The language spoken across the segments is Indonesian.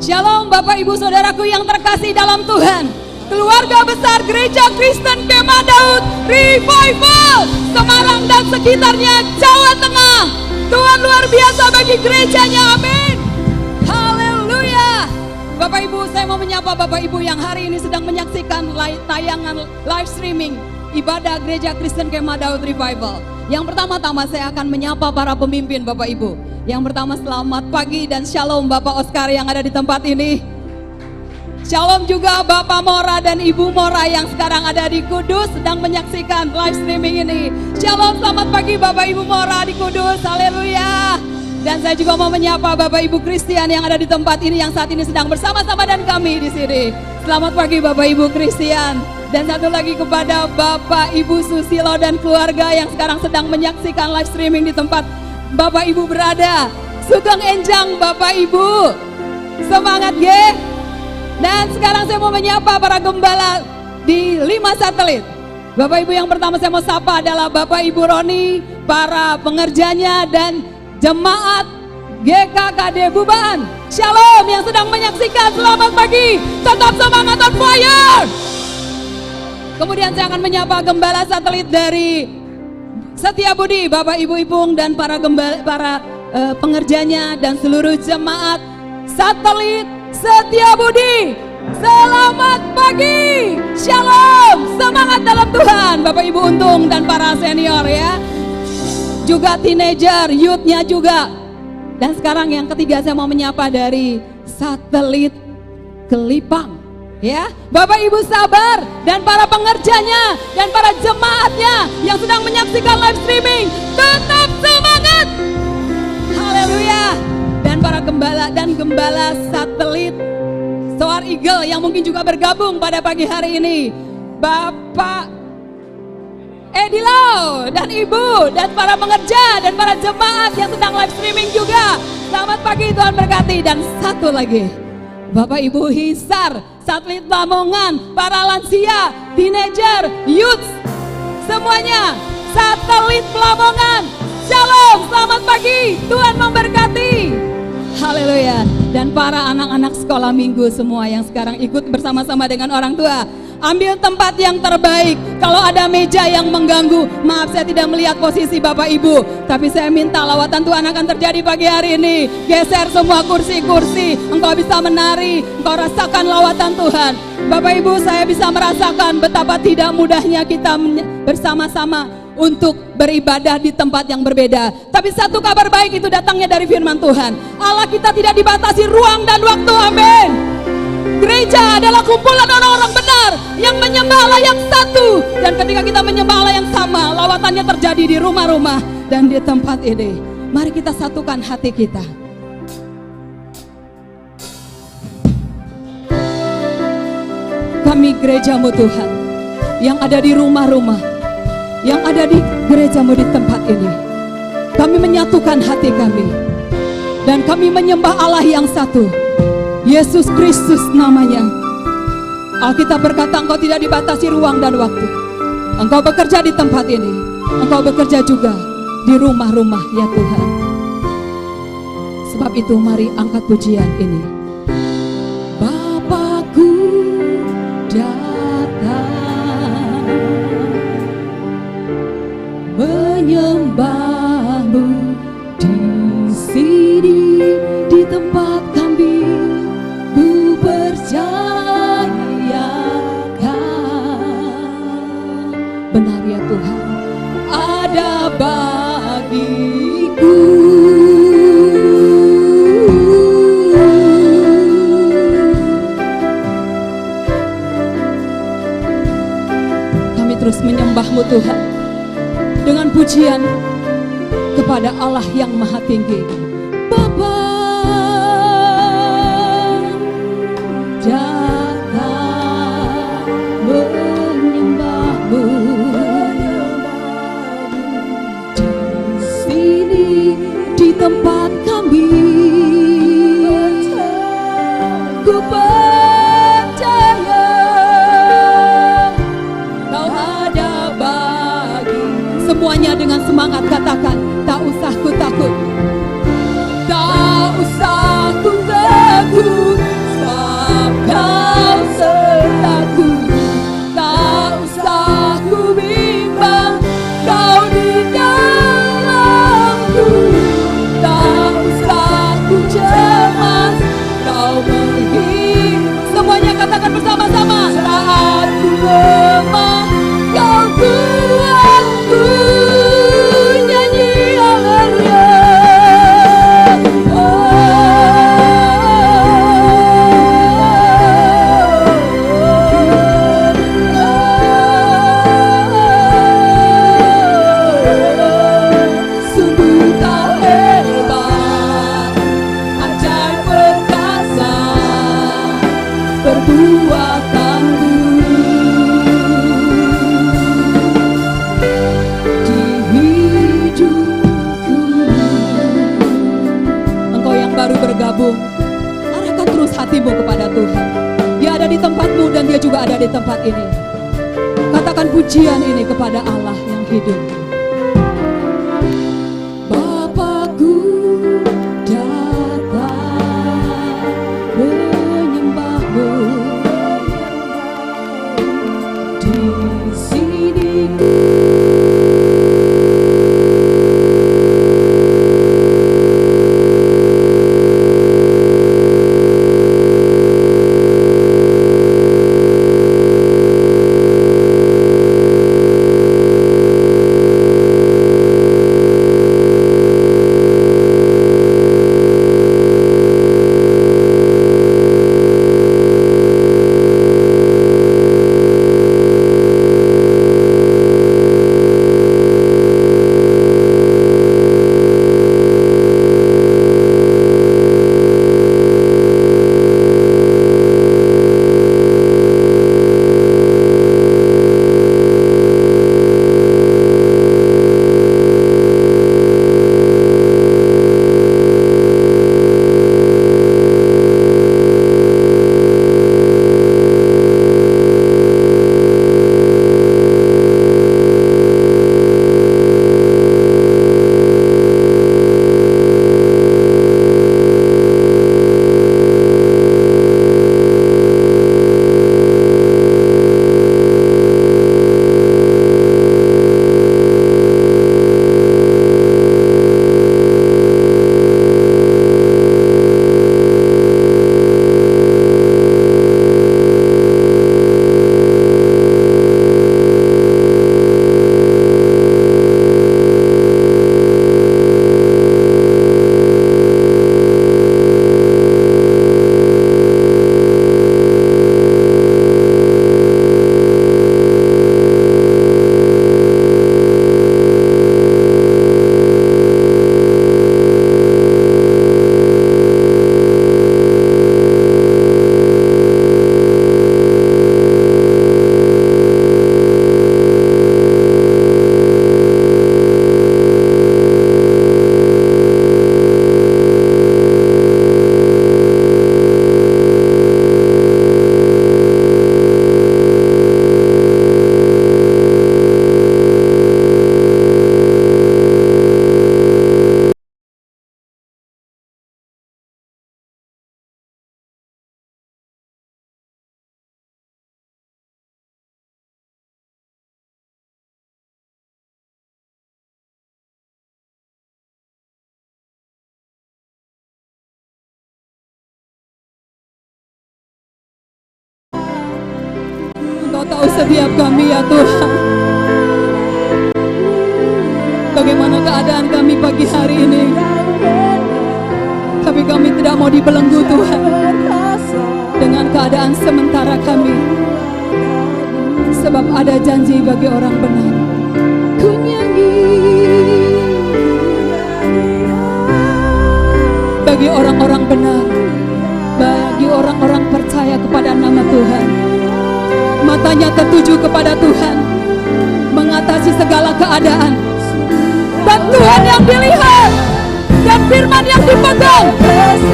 Shalom Bapak Ibu Saudaraku yang terkasih dalam Tuhan. Keluarga besar Gereja Kristen Kemah Daud Revival Semarang dan sekitarnya, Jawa Tengah. Tuhan luar biasa bagi gerejanya, amin. Haleluya. Bapak Ibu, saya mau menyapa Bapak Ibu yang hari ini sedang menyaksikan tayangan live streaming ibadah Gereja Kristen Kemah Daud Revival. Yang pertama-tama saya akan menyapa para pemimpin Bapak Ibu. Yang pertama, selamat pagi dan shalom Bapak Oscar yang ada di tempat ini. Shalom juga Bapak Mora dan Ibu Mora yang sekarang ada di Kudus sedang menyaksikan live streaming ini. Shalom, selamat pagi Bapak Ibu Mora di Kudus, haleluya. Dan saya juga mau menyapa Bapak Ibu Christian yang ada di tempat ini yang saat ini sedang bersama-sama dan kami di sini. Selamat pagi Bapak Ibu Christian. Dan satu lagi kepada Bapak Ibu Susilo dan keluarga yang sekarang sedang menyaksikan live streaming di tempat Bapak Ibu berada. Sugeng Enjang Bapak Ibu, semangat ye. Dan sekarang saya mau menyapa para gembala di 5 satelit. Bapak Ibu yang pertama saya mau sapa adalah Bapak Ibu Roni, para pengerjanya dan jemaat GKKD Bubaan. Shalom yang sedang menyaksikan, selamat pagi, tetap semangat on fire. Kemudian saya akan menyapa gembala satelit dari Setiabudi, Bapak Ibu Ipung dan para pengerjanya dan seluruh jemaat satelit Setiabudi. Selamat pagi, shalom, semangat dalam Tuhan Bapak Ibu Untung dan para senior ya. Juga teenager, youthnya juga. Dan sekarang yang ketiga saya mau menyapa dari satelit Kelipang. Ya, Bapak Ibu Sabar dan para pengerjanya dan para jemaatnya yang sedang menyaksikan live streaming, tetap semangat. Haleluya. Dan para gembala dan gembala satelit Soar Eagle yang mungkin juga bergabung pada pagi hari ini, Bapak Edilo dan Ibu dan para pengerja dan para jemaat yang sedang live streaming juga. Selamat pagi, Tuhan berkati. Dan satu lagi, Bapak Ibu Hisar, satelit Lamongan, para lansia, teenager, youth, semuanya, satelit Lamongan. Shalom, selamat pagi, Tuhan memberkati. Haleluya. Dan para anak-anak sekolah minggu semua yang sekarang ikut bersama-sama dengan orang tua, ambil tempat yang terbaik. Kalau ada meja yang mengganggu, maaf saya tidak melihat posisi Bapak Ibu, tapi saya minta lawatan Tuhan akan terjadi pagi hari ini. Geser semua kursi-kursi, engkau bisa menari, engkau rasakan lawatan Tuhan. Bapak Ibu, saya bisa merasakan betapa tidak mudahnya kita bersama-sama untuk beribadah di tempat yang berbeda. Tapi satu kabar baik itu datangnya dari firman Tuhan. Allah kita tidak dibatasi ruang dan waktu, amin. Gereja adalah kumpulan orang-orang benar yang menyembah Allah yang satu. Dan ketika kita menyembah Allah yang sama, lawatannya terjadi di rumah-rumah dan di tempat ini. Mari kita satukan hati kita. Kami gerejamu Tuhan, yang ada di rumah-rumah, yang ada di gerejamu di tempat ini. Kami menyatukan hati kami. Dan kami menyembah Allah yang satu, Yesus Kristus namanya. Alkitab berkata engkau tidak dibatasi ruang dan waktu. Engkau bekerja di tempat ini, engkau bekerja juga di rumah-rumah ya Tuhan. Sebab itu mari angkat pujian ini. Bapakku datang menyembahmu di sini, di tempat kami. Ku percayakan benar ya Tuhan, ada bagiku. Kami terus menyembah-Mu Tuhan dengan pujian kepada Allah yang Maha Tinggi. Bapa datang menyembah-Mu di sini, di tempat kami. Ku percaya Kau ada bagi. Semuanya dengan semangat katakan, tak usah ku takut, tak usah ku takut. baru bergabung, arahkan terus hatimu kepada Tuhan. Dia ada di tempatmu dan dia juga ada di tempat ini. Katakan pujian ini kepada Allah yang hidup. Bapakku datang menyembahmu di sini. Engkau tahu setiap kami ya Tuhan. Bagaimana keadaan kami pagi hari ini. Tapi kami tidak mau dibelenggu Tuhan dengan keadaan sementara kami. Sebab ada janji bagi orang benar. Ku nyanyi bagi orang-orang benar, bagi orang-orang percaya kepada nama Tuhan. Matanya tertuju kepada Tuhan, mengatasi segala keadaan. Dan Tuhan yang dilihat, dan firman yang dipegang,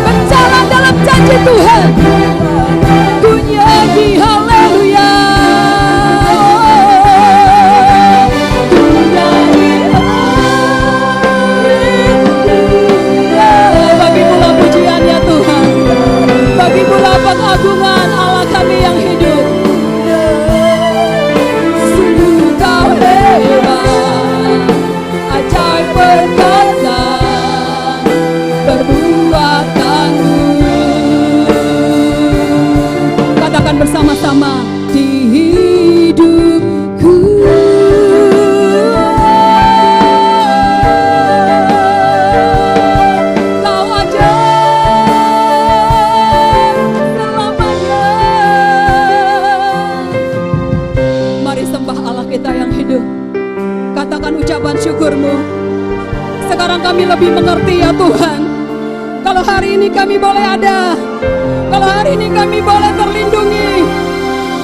berjalan dalam janji Tuhan. Ku nyanyi haleluya. Ku nyanyi haleluya. Bagimulah pujian ya Tuhan, bagimulah pengagungan Allah kami yang hidup. Bersama-sama di hidupku. Kau aja selamanya. Mari sembah Allah kita yang hidup. Katakan ucapan syukurmu. Sekarang kami lebih mengerti ya Tuhan. Kalau hari ini kami boleh ada, kalau hari ini kami boleh terlindungi,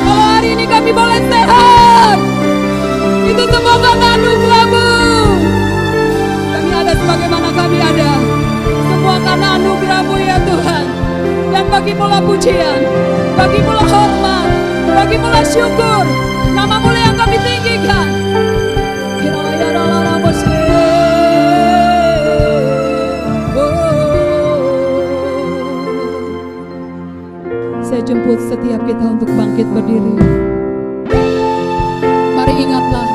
kalau hari ini kami boleh sehat, itu semua karena anugerah-Mu. Kami ada sebagaimana kami ada, semua karena anugerah-Mu Tuhan, bagi-Mu pujian, bagi-Mu hormat, bagi-Mu syukur. Nama-Mu yang kami tinggikan. Saya jemput setiap kita untuk bangkit berdiri. Mari ingatlah,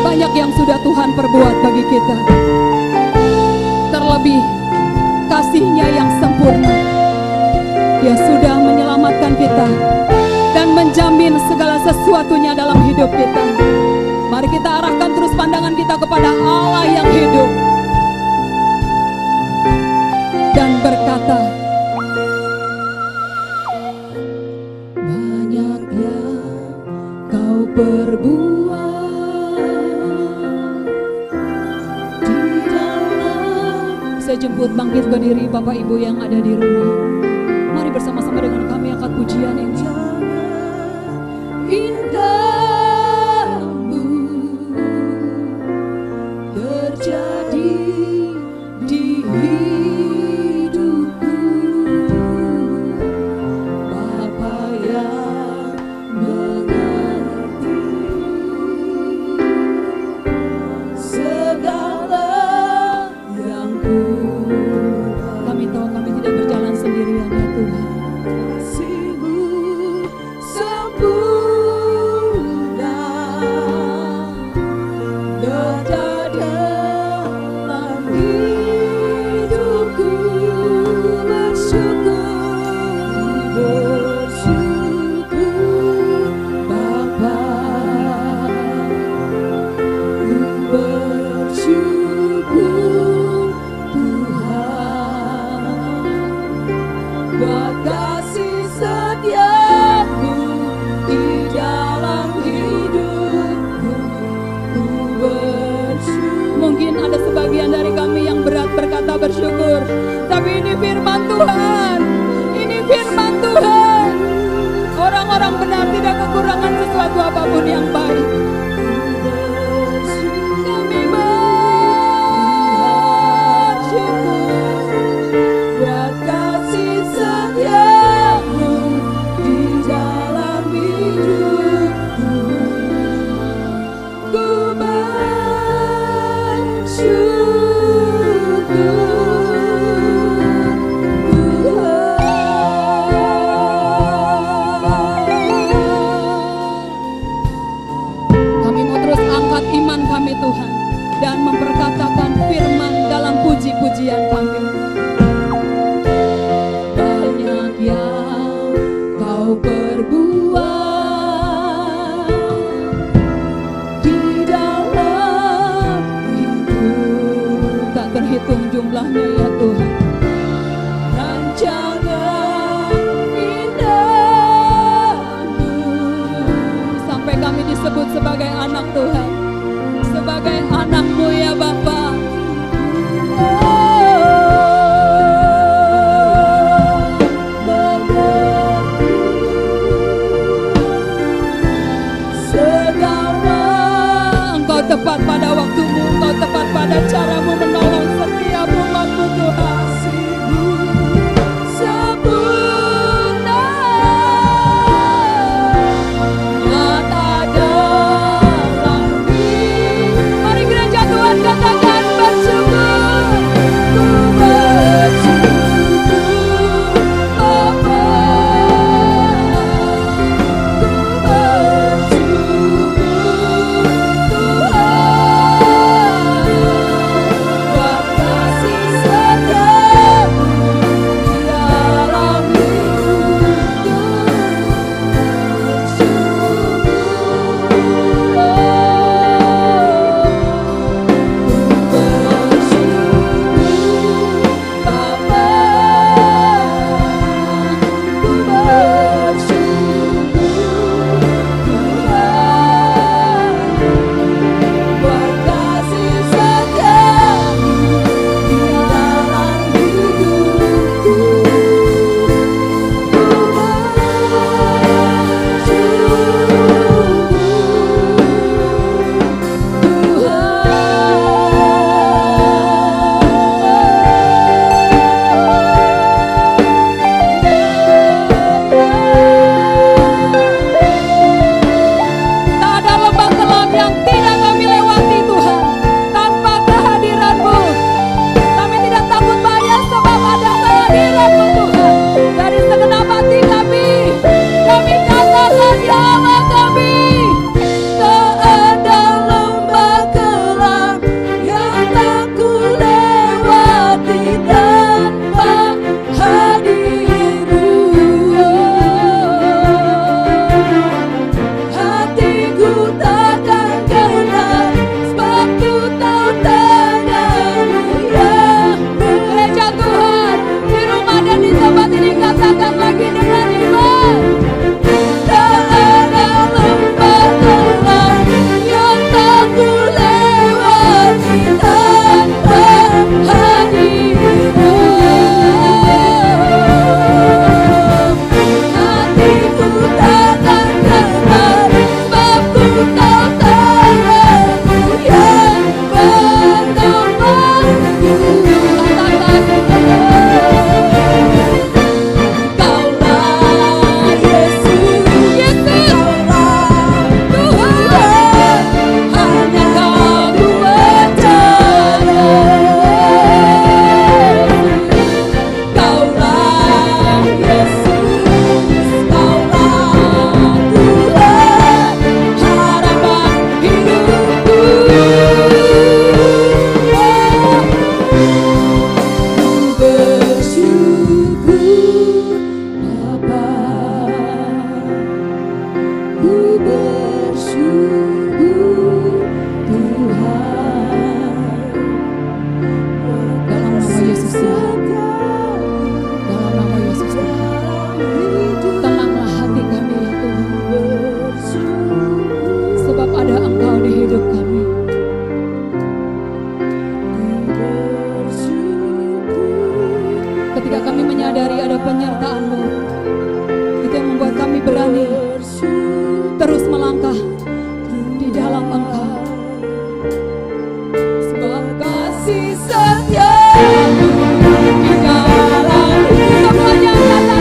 banyak yang sudah Tuhan perbuat bagi kita. Terlebih kasih-Nya yang sempurna. Dia sudah menyelamatkan kita dan menjamin segala sesuatunya dalam hidup kita. Mari kita arahkan terus pandangan kita kepada Allah yang hidup dan berkata, banyak yang Kau perbuat di dalam. Saya jemput bangkit berdiri Bapak Ibu yang ada di rumah. Mari bersama-sama dengan kami angkat pujian ini. Indahmu terjadi di hidupku, Bapa yang mengerti segala yang ku. Kami tahu kami tidak berjalan sendirian ya Tuhan. Kasih-Mu sempurna ada dalam hidupku. Bersyukur Bapa, bersyukur Tuhan, buat kasih setia-Mu di dalam hidupku. Ku bersyukur. Mungkin ada sebagian dari kami yang berat berkata bersyukur, tapi ini firman Tuhan, ini firman Tuhan. Orang-orang benar tidak kekurangan sesuatu apapun yang baik. Kami bersyukur buat kasih setia-Mu di dalam hidupku. Ku Kami mau terus angkat iman kami Tuhan dan memperkatakan firman dalam puji-pujian kami. Banyak yang Kau perbuat di dalam hidup, tak terhitung jumlahnya ya Tuhan. Rancangan indah-Mu sampai kami disebut sebagai anak Tuhan, sebagai anak-Mu ya Bapa. Engkau tepat pada waktu-Mu, Engkau tepat pada cara-Mu menolong setiap umat-Mu Tuhan. Ketika kami menyadari ada penyertaan-Mu, itu yang membuat kami berani terus melangkah di dalam Engkau. Sebab kasih setia-Mu di dalam hidup. Semuanya katakan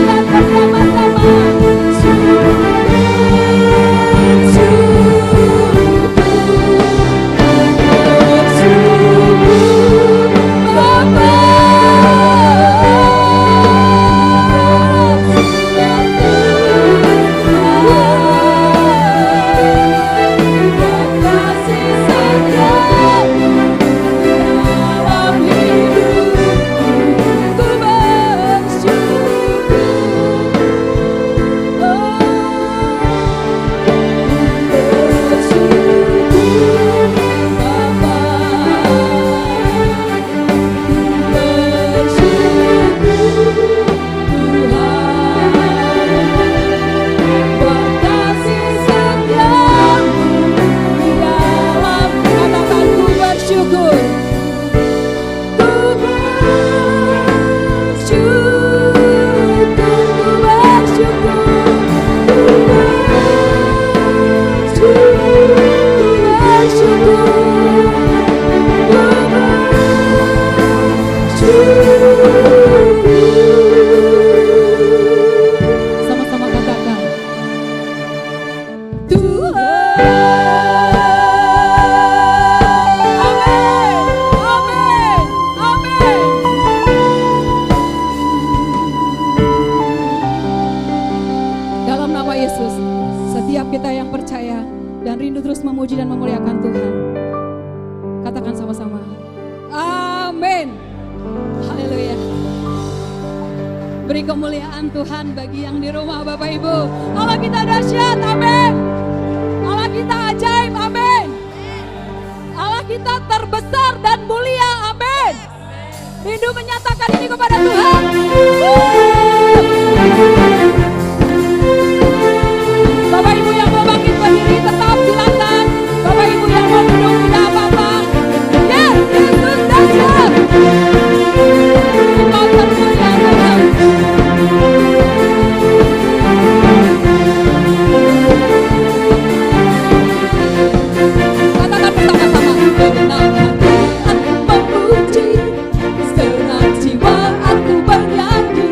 bersama-sama. Beri kemuliaan Tuhan bagi yang di rumah Bapak Ibu. Allah kita dahsyat, amin. Allah kita ajaib, amin. Allah kita terbesar dan mulia, amin. Rindu menyatakan ini kepada Tuhan. Bapak Ibu yang mau bangkit berdiri tetap silakan. Bapak Ibu yang mau duduk tidak apa-apa. Yes, Yesus dahsyat. Engkau termulia Tuhan. Katakan bersama-sama. Dengan hati aku memuji, senang jiwa aku bernyanyi.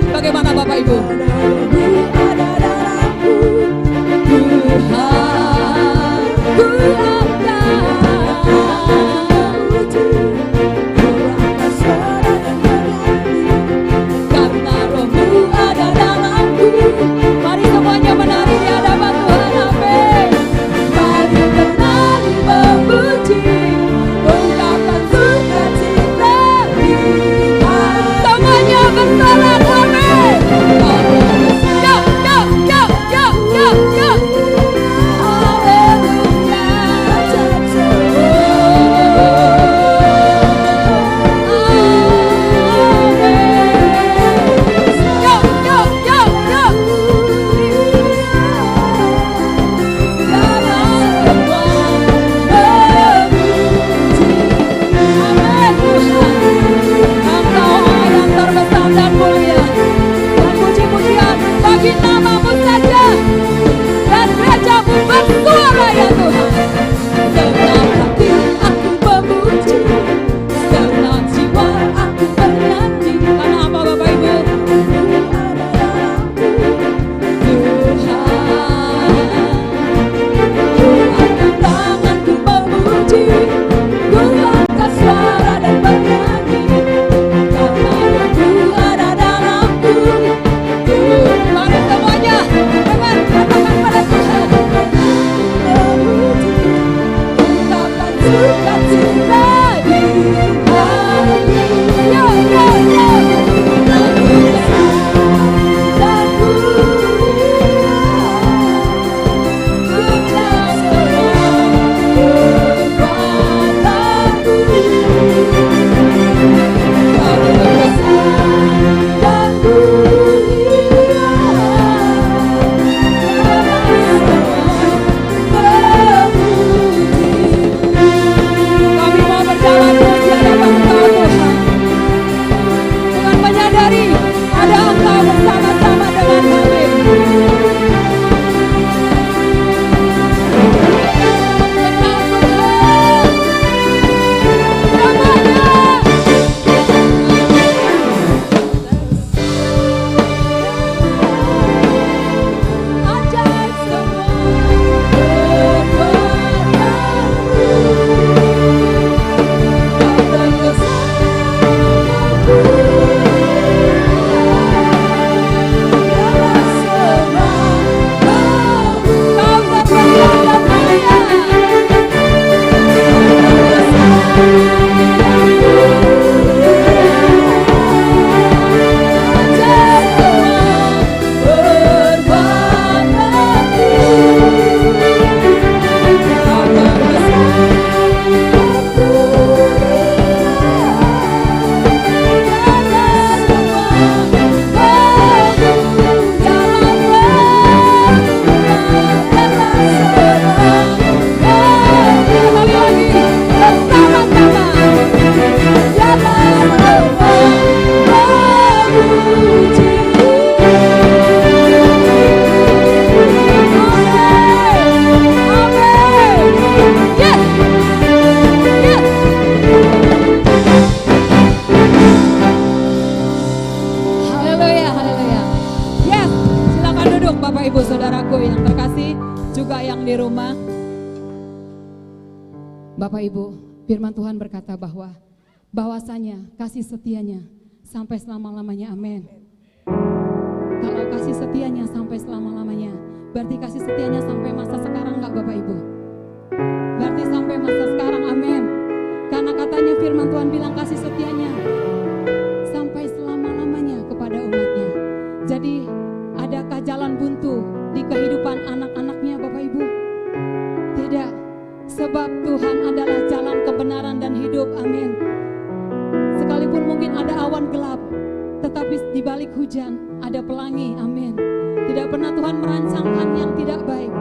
Ibu saudaraku yang terkasih, juga yang di rumah. Bapak Ibu, firman Tuhan berkata bahwasanya kasih setianya sampai selama-lamanya, amin. Kalau kasih setianya sampai selama-lamanya, berarti kasih setianya sampai masa sekarang enggak Bapak Ibu? Berarti sampai masa sekarang, amin. Karena katanya firman Tuhan bilang kasih setianya sampai selama-lamanya kepada umatnya. Jadi adakah jalan buntu di kehidupan anak-anaknya Bapak Ibu? Tidak, sebab Tuhan adalah jalan kebenaran dan hidup, amin. Sekalipun mungkin ada awan gelap, tetapi di balik hujan ada pelangi, amin. Tidak pernah Tuhan merancangkan yang tidak baik,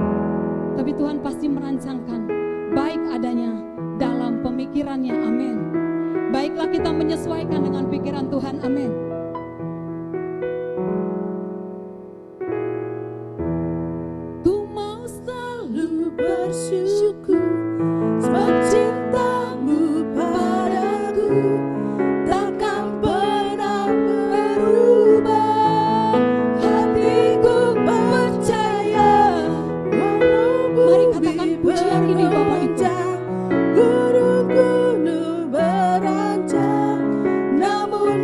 tapi Tuhan pasti merancangkan baik adanya dalam pemikirannya, amin. Baiklah kita menyesuaikan dengan pikiran Tuhan, amin. Ku mau selalu bersyukur sebab cintamu padaku takkan pernah berubah. Hatiku percaya. Mari katakan pujian ini Bapak Ibu. Gunung-gunung beranjak, namun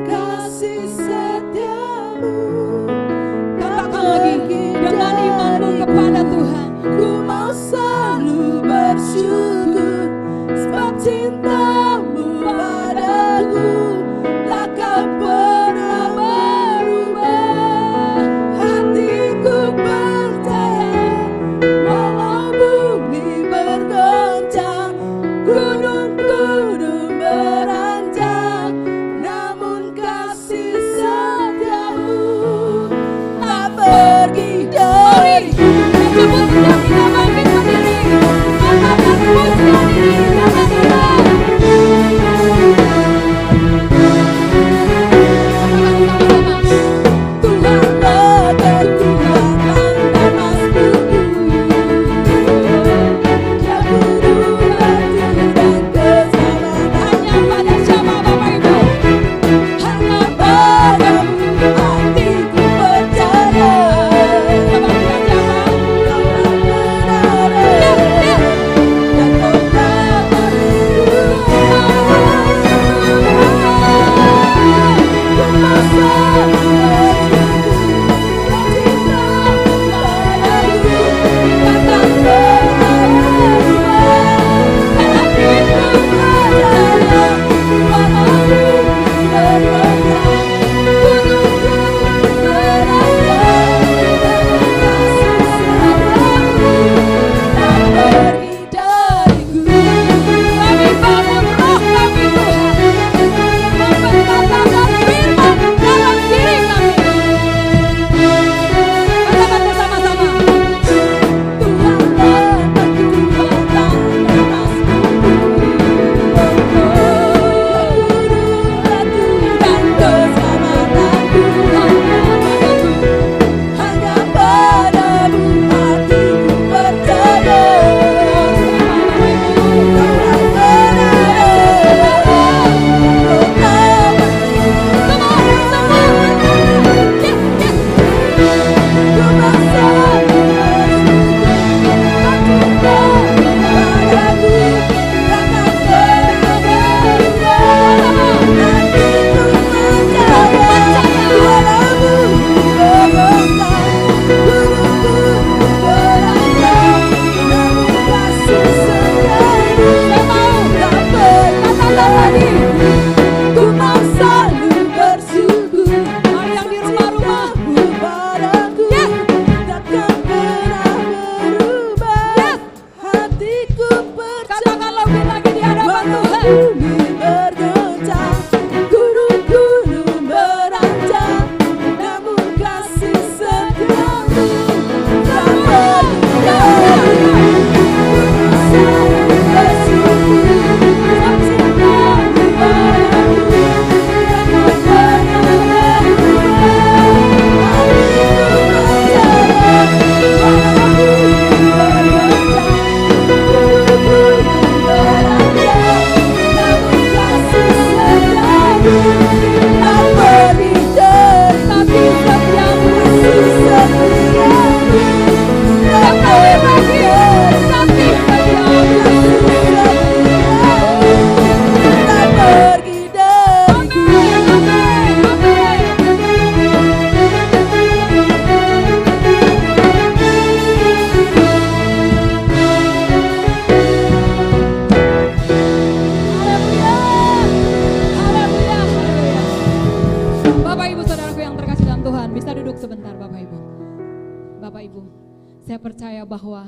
Saya percaya bahwa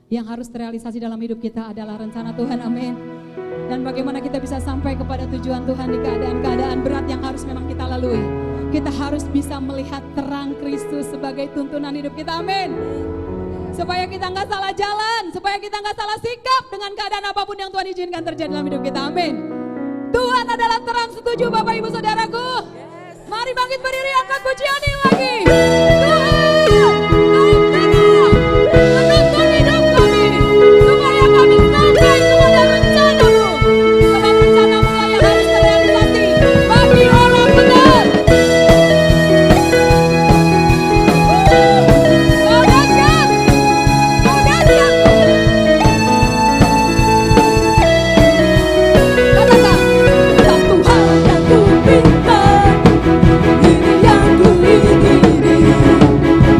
yang harus terrealisasi dalam hidup kita adalah rencana Tuhan, amin. Dan bagaimana kita bisa sampai kepada tujuan Tuhan di keadaan-keadaan berat yang harus memang kita lalui. Kita harus bisa melihat terang Kristus sebagai tuntunan hidup kita, amin. Supaya kita nggak salah jalan, supaya kita nggak salah sikap dengan keadaan apapun yang Tuhan izinkan terjadi dalam hidup kita, amin. Tuhan adalah terang, setuju Bapak Ibu Saudaraku? Mari bangkit berdiri, angkat pujian ini lagi. Tuhan, menuntun hidup kami, supaya kami sampai kepada rencana-Mu. Sebab rencana-Mu lah yang harus terrealisasi bagi orang benar. Kau dahsyat, Kau dahsyat. Katakan, satu hal yang ku minta, ini yang ku ingini,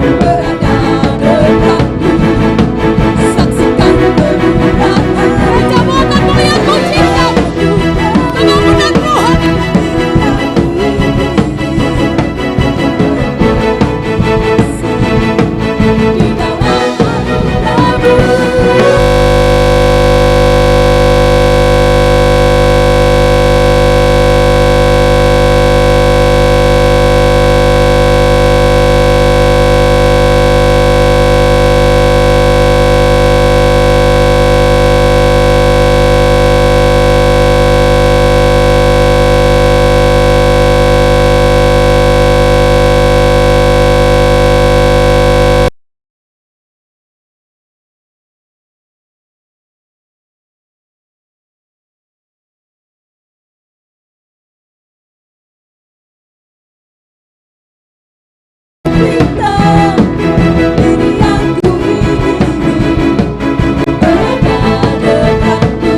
berada dekatmu, saksikan kemuliaan. Gerejamu akan melihat mujizat, kebangunan rohani. Di dalam anugerah-Mu. Ini yang ku ingini, berada dekatmu,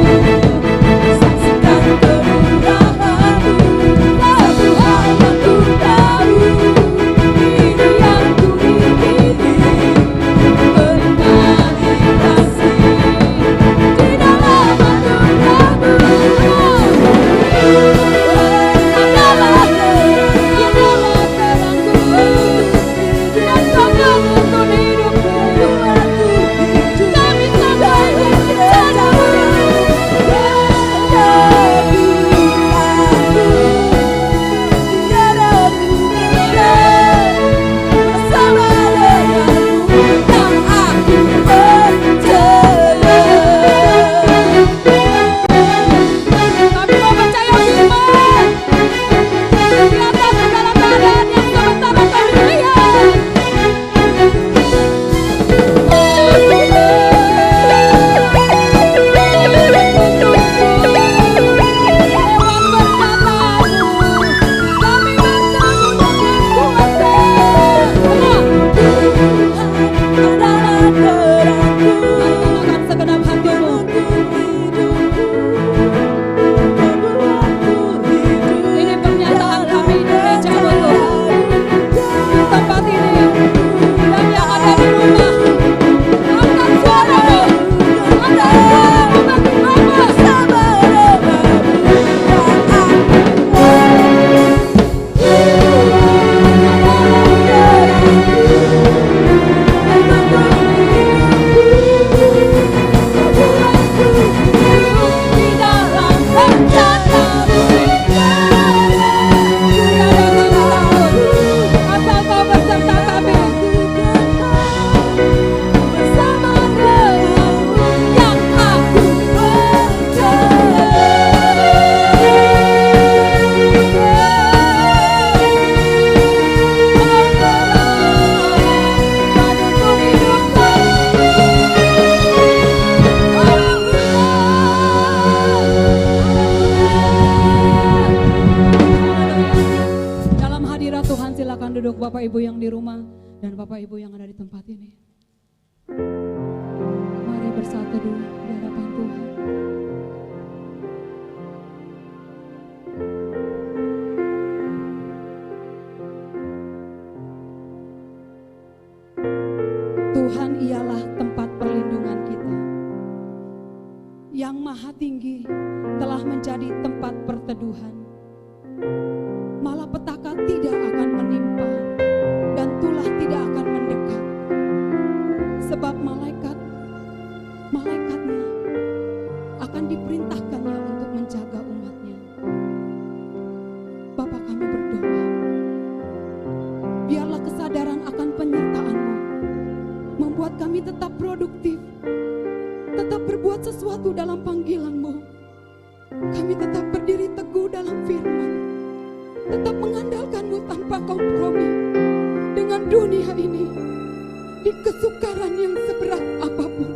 saksikan kemurahan-Mu. Satu hal yang ku tahu, ini yang ku ingini, menikmati kasih di dalam anugerah-Mu. Adalah terangku, yang kau menuntun hidupku. Kami sampai rencana-Mu. Tiada bersama denganmu yang aku percaya. Kami mau percaya firman di atas segala keadaan yang sementara kami lihat. Segenap hatimu. Ini pernyataan kami di gereja-Mu, Tuhan. Di tempat ini dan yang ada di rumah, angkat suara-Mu. Di dalam rencana-Mu. Asal Kau beserta kami. Bersama denganmu yang aku Dalam hadirat Tuhan, silakan duduk Bapak Ibu yang di rumah dan Bapak Ibu yang ada di tempat ini. Mari bersatu dulu di hadapan Tuhan. Tuhan ialah tempat perlindungan kita. Yang Maha Tinggi telah menjadi tempat perteduhan. Malapetaka tidak akan menimpa dan tulah tidak akan mendekat. Sebab kami tetap produktif, tetap berbuat sesuatu dalam panggilan-Mu. Kami tetap berdiri teguh dalam firman, tetap mengandalkan-Mu tanpa kompromi dengan dunia ini, di kesukaran yang seberat apapun.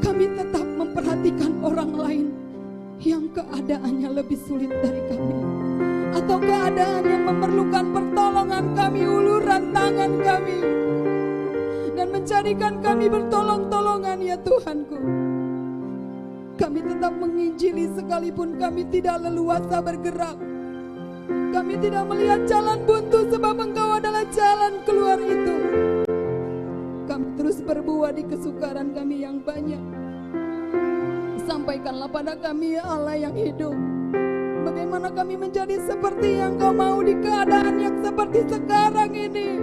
Kami tetap memperhatikan orang lain yang keadaannya lebih sulit dari kami, atau keadaan yang memerlukan pertolongan kami, uluran tangan kami, dan menjadikan kami bertolong-tolongan ya Tuhanku. Kami tetap menginjili sekalipun kami tidak leluasa bergerak. Kami tidak melihat jalan buntu sebab Engkau adalah jalan keluar itu. Kami terus berbuah di kesukaran kami yang banyak. Sampaikanlah pada kami ya Allah yang hidup, bagaimana kami menjadi seperti yang Kau mau di keadaan yang seperti sekarang ini.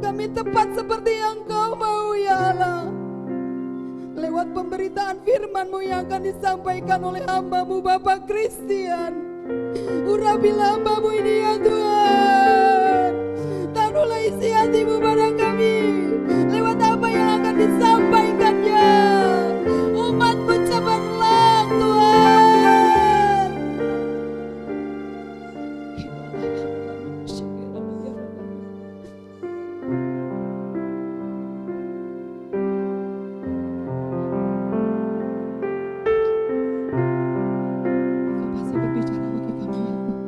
Kami tepat seperti yang Kau mau ya Allah, lewat pemberitaan firman-Mu yang akan disampaikan oleh hamba-Mu Bapak Christian. Urapilah hamba-Mu ini ya Tuhan, taruhlah isi hati-Mu pada kami lewat apa yang akan disampaikannya. Umat-Mu cepatlah Tuhan. Kau pasti berbicara bagi kami ya Tuhan.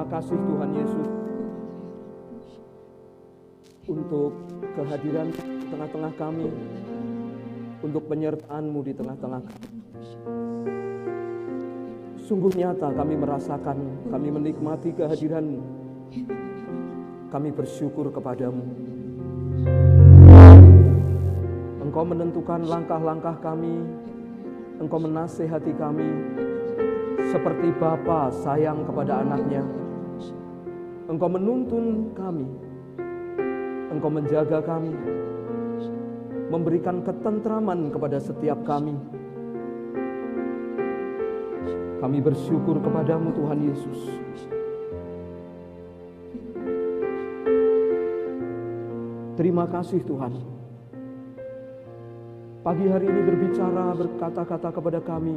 Terima kasih Tuhan Yesus untuk kehadiran di tengah-tengah kami, untuk penyertaan-Mu di tengah-tengah kami. Sungguh nyata kami merasakan, kami menikmati kehadiran-Mu. Kami bersyukur kepadamu. Engkau menentukan langkah-langkah kami, Engkau menasihati kami, seperti Bapa sayang kepada anaknya. Engkau menuntun kami, Engkau menjaga kami, memberikan ketentraman kepada setiap kami. Kami bersyukur kepadamu Tuhan Yesus. Terima kasih Tuhan. Pagi hari ini berbicara, berkata-kata kepada kami.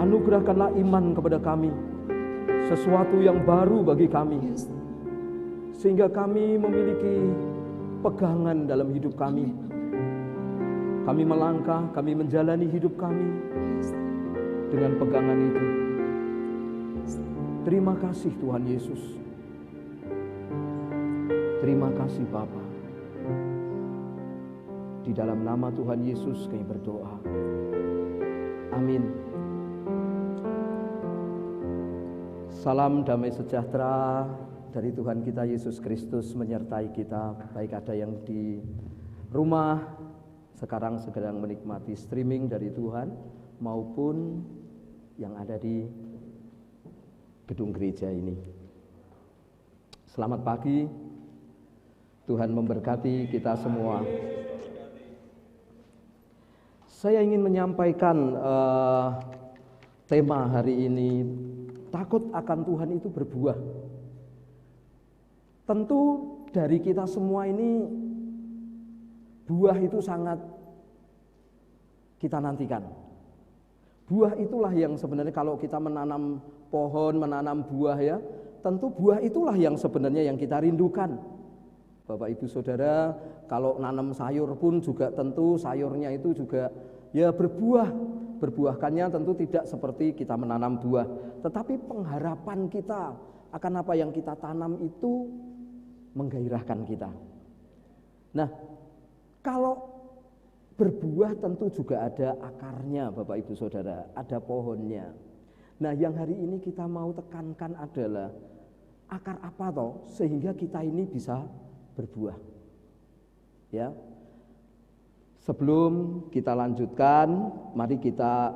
Anugerahkanlah iman kepada kami, sesuatu yang baru bagi kami, sehingga kami memiliki pegangan dalam hidup kami. Kami melangkah, kami menjalani hidup kami dengan pegangan itu. Terima kasih Tuhan Yesus. Terima kasih Bapa. Di dalam nama Tuhan Yesus kami berdoa. Amin. Salam damai sejahtera dari Tuhan kita Yesus Kristus menyertai kita, baik ada yang di rumah sekarang sedang menikmati streaming dari Tuhan, maupun yang ada di gedung gereja ini. Selamat pagi, Tuhan memberkati kita semua. Saya ingin menyampaikan tema hari ini, takut akan Tuhan itu berbuah. Tentu dari kita semua ini, buah itu sangat kita nantikan. Buah itulah yang sebenarnya kalau kita menanam pohon, menanam buah ya, tentu buah itulah yang sebenarnya yang kita rindukan. Bapak Ibu Saudara, kalau nanam sayur pun juga tentu sayurnya itu juga ya berbuah. Berbuahkannya tentu tidak seperti kita menanam buah, tetapi pengharapan kita akan apa yang kita tanam itu menggairahkan kita. Nah, kalau berbuah tentu juga ada akarnya Bapak Ibu Saudara, ada pohonnya. Nah, yang hari ini kita mau tekankan adalah akar apa toh sehingga kita ini bisa berbuah. Ya. Sebelum kita lanjutkan, mari kita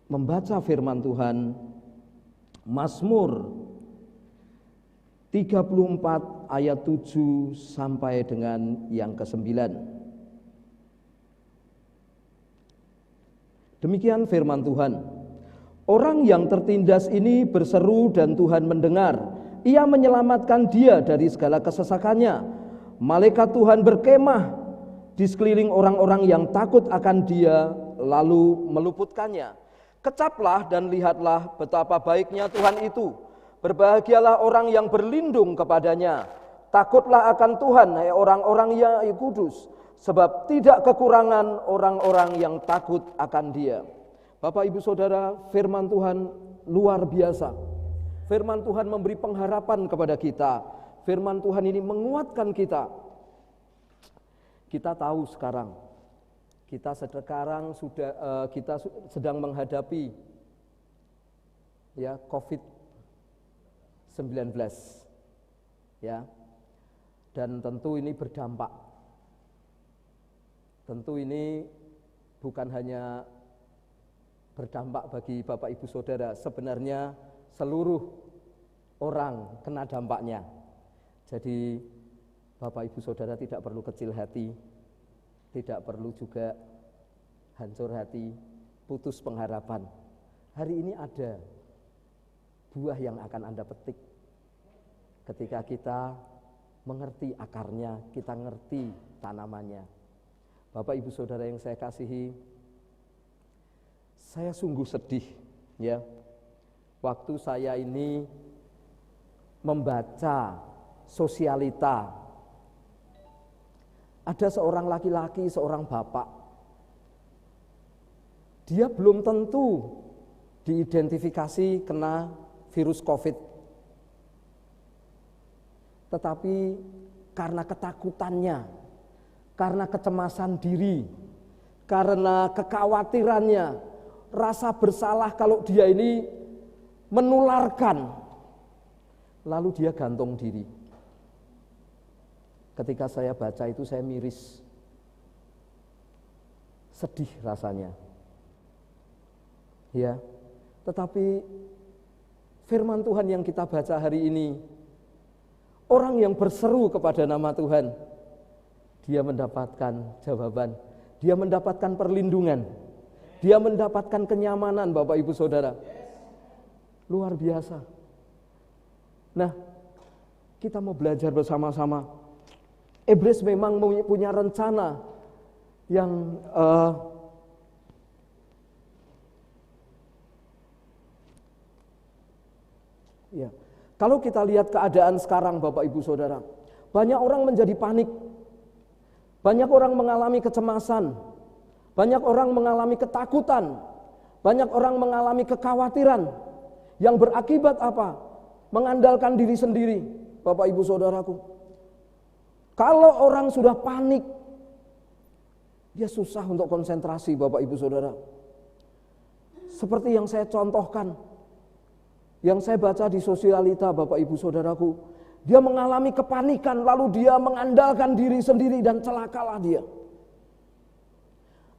membaca firman Tuhan Mazmur 34 ayat 7 sampai dengan yang ke-9. Demikian firman Tuhan. Orang yang tertindas ini berseru dan Tuhan mendengar. Ia menyelamatkan dia dari segala kesesakannya. Malaikat Tuhan berkemah di sekeliling orang-orang yang takut akan dia, lalu meluputkannya. Kecaplah dan lihatlah betapa baiknya Tuhan itu. Berbahagialah orang yang berlindung kepadanya. Takutlah akan Tuhan, hai orang-orang yang kudus, sebab tidak kekurangan orang-orang yang takut akan dia. Bapak Ibu Saudara, firman Tuhan luar biasa. Firman Tuhan memberi pengharapan kepada kita. Firman Tuhan ini menguatkan kita. Kita tahu sekarang, kita sedang menghadapi ya COVID-19, ya, dan tentu ini berdampak. Tentu ini bukan hanya berdampak bagi Bapak Ibu Saudara, sebenarnya seluruh orang kena dampaknya. Jadi Bapak Ibu Saudara tidak perlu kecil hati, tidak perlu juga hancur hati, putus pengharapan. Hari ini ada buah yang akan Anda petik ketika kita mengerti akarnya, kita ngerti tanamannya. Bapak Ibu Saudara yang saya kasihi, saya sungguh sedih ya, waktu saya ini membaca sosialita. Ada seorang laki-laki, seorang bapak. Dia belum tentu diidentifikasi kena virus COVID. Tetapi karena ketakutannya, karena kecemasan diri, karena kekhawatirannya, rasa bersalah kalau dia ini menularkan, lalu dia gantung diri. Ketika saya baca itu saya miris, sedih rasanya. Ya, tetapi firman Tuhan yang kita baca hari ini, orang yang berseru kepada nama Tuhan, dia mendapatkan jawaban, dia mendapatkan perlindungan, dia mendapatkan kenyamanan, Bapak Ibu Saudara. Luar biasa. Nah, kita mau belajar bersama-sama. Iblis memang punya rencana yang ya. Kalau kita lihat keadaan sekarang, Bapak Ibu Saudara, banyak orang menjadi panik. Banyak orang mengalami kecemasan. Banyak orang mengalami ketakutan. Banyak orang mengalami kekhawatiran. Yang berakibat apa? Mengandalkan diri sendiri, Bapak Ibu Saudaraku. Kalau orang sudah panik, dia susah untuk konsentrasi, Bapak Ibu Saudara. Seperti yang saya contohkan, yang saya baca di sosialita, Bapak Ibu Saudaraku, dia mengalami kepanikan, lalu dia mengandalkan diri sendiri dan celakalah dia.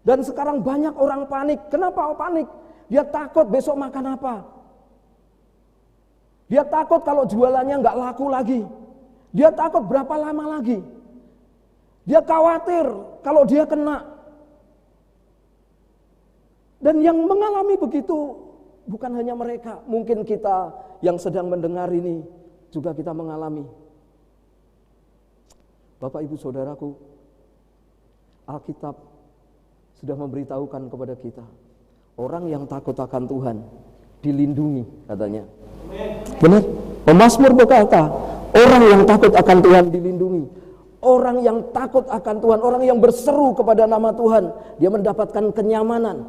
Dan sekarang banyak orang panik. Kenapa panik? Dia takut besok makan apa. Dia takut kalau jualannya nggak laku lagi. Dia takut berapa lama lagi. Dia khawatir kalau dia kena. Dan yang mengalami begitu bukan hanya mereka, mungkin kita yang sedang mendengar ini juga kita mengalami. Bapak Ibu Saudaraku, Alkitab sudah memberitahukan kepada kita, orang yang takut akan Tuhan dilindungi, katanya. Benar? Pemazmur berkata, orang yang takut akan Tuhan dilindungi. Orang yang takut akan Tuhan, orang yang berseru kepada nama Tuhan, dia mendapatkan kenyamanan.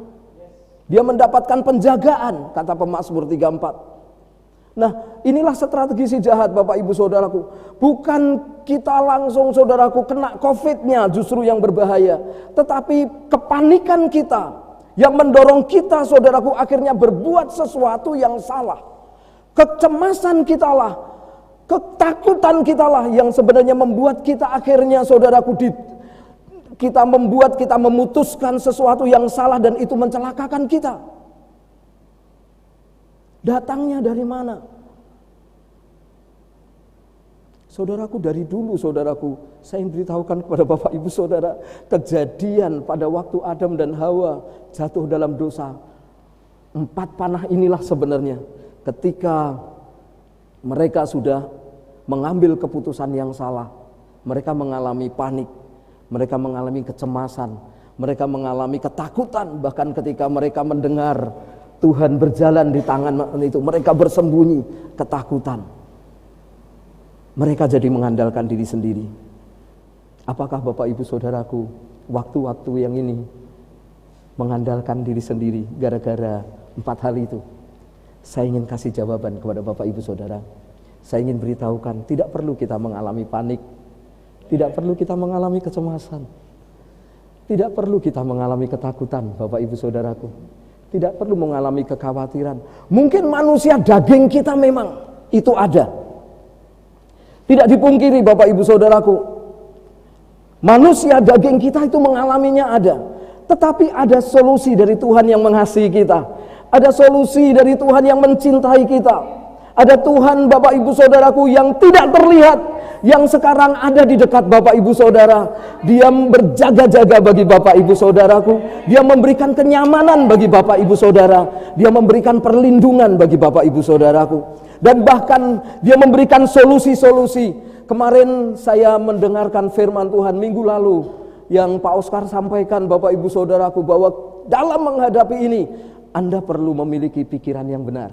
Dia mendapatkan penjagaan, kata Pemazmur 34. Nah, inilah strategi si jahat, Bapak Ibu Saudaraku. Bukan kita langsung, saudaraku, kena COVID-nya justru yang berbahaya, tetapi kepanikan kita yang mendorong kita, saudaraku, akhirnya berbuat sesuatu yang salah. Kecemasan kita lah, ketakutan kita lah yang sebenarnya membuat kita akhirnya, saudaraku, kita memutuskan sesuatu yang salah dan itu mencelakakan kita. Datangnya dari mana? Saudaraku, dari dulu, saudaraku, saya ingin beritahukan kepada Bapak Ibu Saudara, kejadian pada waktu Adam dan Hawa jatuh dalam dosa. 4 panah inilah sebenarnya ketika mereka sudah mengambil keputusan yang salah, mereka mengalami panik, mereka mengalami kecemasan, mereka mengalami ketakutan. Bahkan ketika mereka mendengar Tuhan berjalan di tangan itu, mereka bersembunyi ketakutan. Mereka jadi mengandalkan diri sendiri. Apakah Bapak Ibu Saudaraku, waktu-waktu yang ini mengandalkan diri sendiri gara-gara 4 hal itu? Saya ingin kasih jawaban kepada Bapak Ibu Saudara. Saya ingin beritahukan, tidak perlu kita mengalami panik, tidak perlu kita mengalami kecemasan, tidak perlu kita mengalami ketakutan, Bapak Ibu Saudaraku. Tidak perlu mengalami kekhawatiran. Mungkin manusia daging kita memang itu ada. Tidak dipungkiri, Bapak Ibu Saudaraku, manusia daging kita itu mengalaminya ada. Tetapi ada solusi dari Tuhan yang mengasihi kita. Ada solusi dari Tuhan yang mencintai kita. Ada Tuhan, Bapak Ibu Saudaraku, yang tidak terlihat, yang sekarang ada di dekat Bapak Ibu Saudara. Dia berjaga-jaga bagi Bapak Ibu Saudaraku. Dia memberikan kenyamanan bagi Bapak Ibu Saudara. Dia memberikan perlindungan bagi Bapak Ibu Saudaraku. Dan bahkan dia memberikan solusi-solusi. Kemarin saya mendengarkan firman Tuhan minggu lalu yang Pak Oskar sampaikan, Bapak Ibu Saudaraku, bahwa dalam menghadapi ini Anda perlu memiliki pikiran yang benar.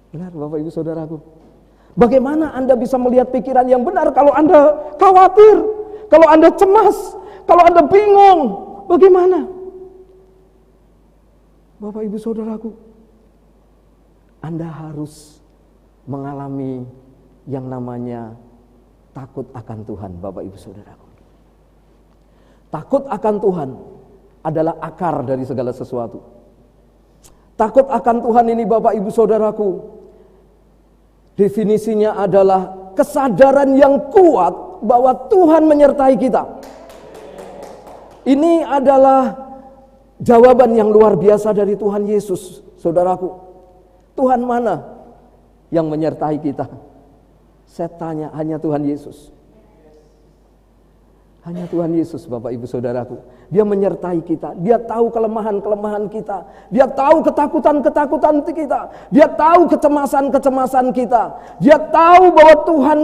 Benar, Bapak Ibu Saudaraku. Bagaimana Anda bisa melihat pikiran yang benar kalau Anda khawatir, kalau Anda cemas, kalau Anda bingung? Bagaimana? Bapak Ibu Saudaraku, Anda harus mengalami yang namanya takut akan Tuhan, Bapak Ibu Saudaraku. Takut akan Tuhan adalah akar dari segala sesuatu. Takut akan Tuhan ini, Bapak Ibu Saudaraku, definisinya adalah kesadaran yang kuat bahwa Tuhan menyertai kita. Ini adalah jawaban yang luar biasa dari Tuhan Yesus, saudaraku. Tuhan mana yang menyertai kita? Saya tanya, hanya Tuhan Yesus. Hanya Tuhan Yesus, Bapak Ibu Saudaraku. Dia menyertai kita. Dia tahu kelemahan-kelemahan kita. Dia tahu ketakutan-ketakutan kita. Dia tahu kecemasan-kecemasan kita. Dia tahu bahwa Tuhan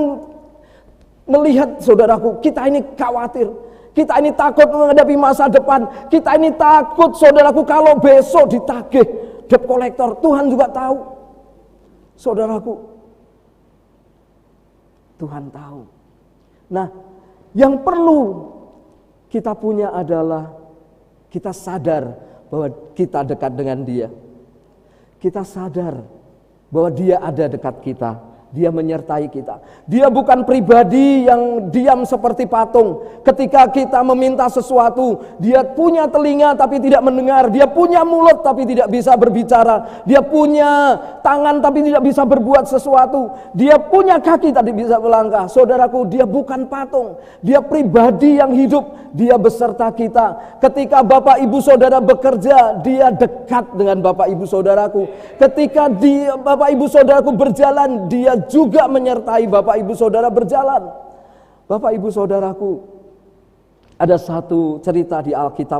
melihat, saudaraku, kita ini khawatir. Kita ini takut menghadapi masa depan. Kita ini takut, saudaraku, kalau besok ditagih debt collector. Tuhan juga tahu. Saudaraku, Tuhan tahu. Nah, yang perlu kita punya adalah kita sadar bahwa kita dekat dengan Dia. Kita sadar bahwa Dia ada dekat kita. Dia menyertai kita. Dia bukan pribadi yang diam seperti patung. Ketika kita meminta sesuatu, Dia punya telinga tapi tidak mendengar. Dia punya mulut tapi tidak bisa berbicara. Dia punya tangan tapi tidak bisa berbuat sesuatu. Dia punya kaki tapi bisa melangkah. Saudaraku, Dia bukan patung. Dia pribadi yang hidup. Dia beserta kita. Ketika Bapak Ibu Saudara bekerja, Dia dekat dengan Bapak Ibu Saudaraku. Ketika Bapak Ibu Saudaraku berjalan, Dia juga menyertai Bapak Ibu Saudara berjalan. Bapak Ibu Saudaraku, ada satu cerita di Alkitab.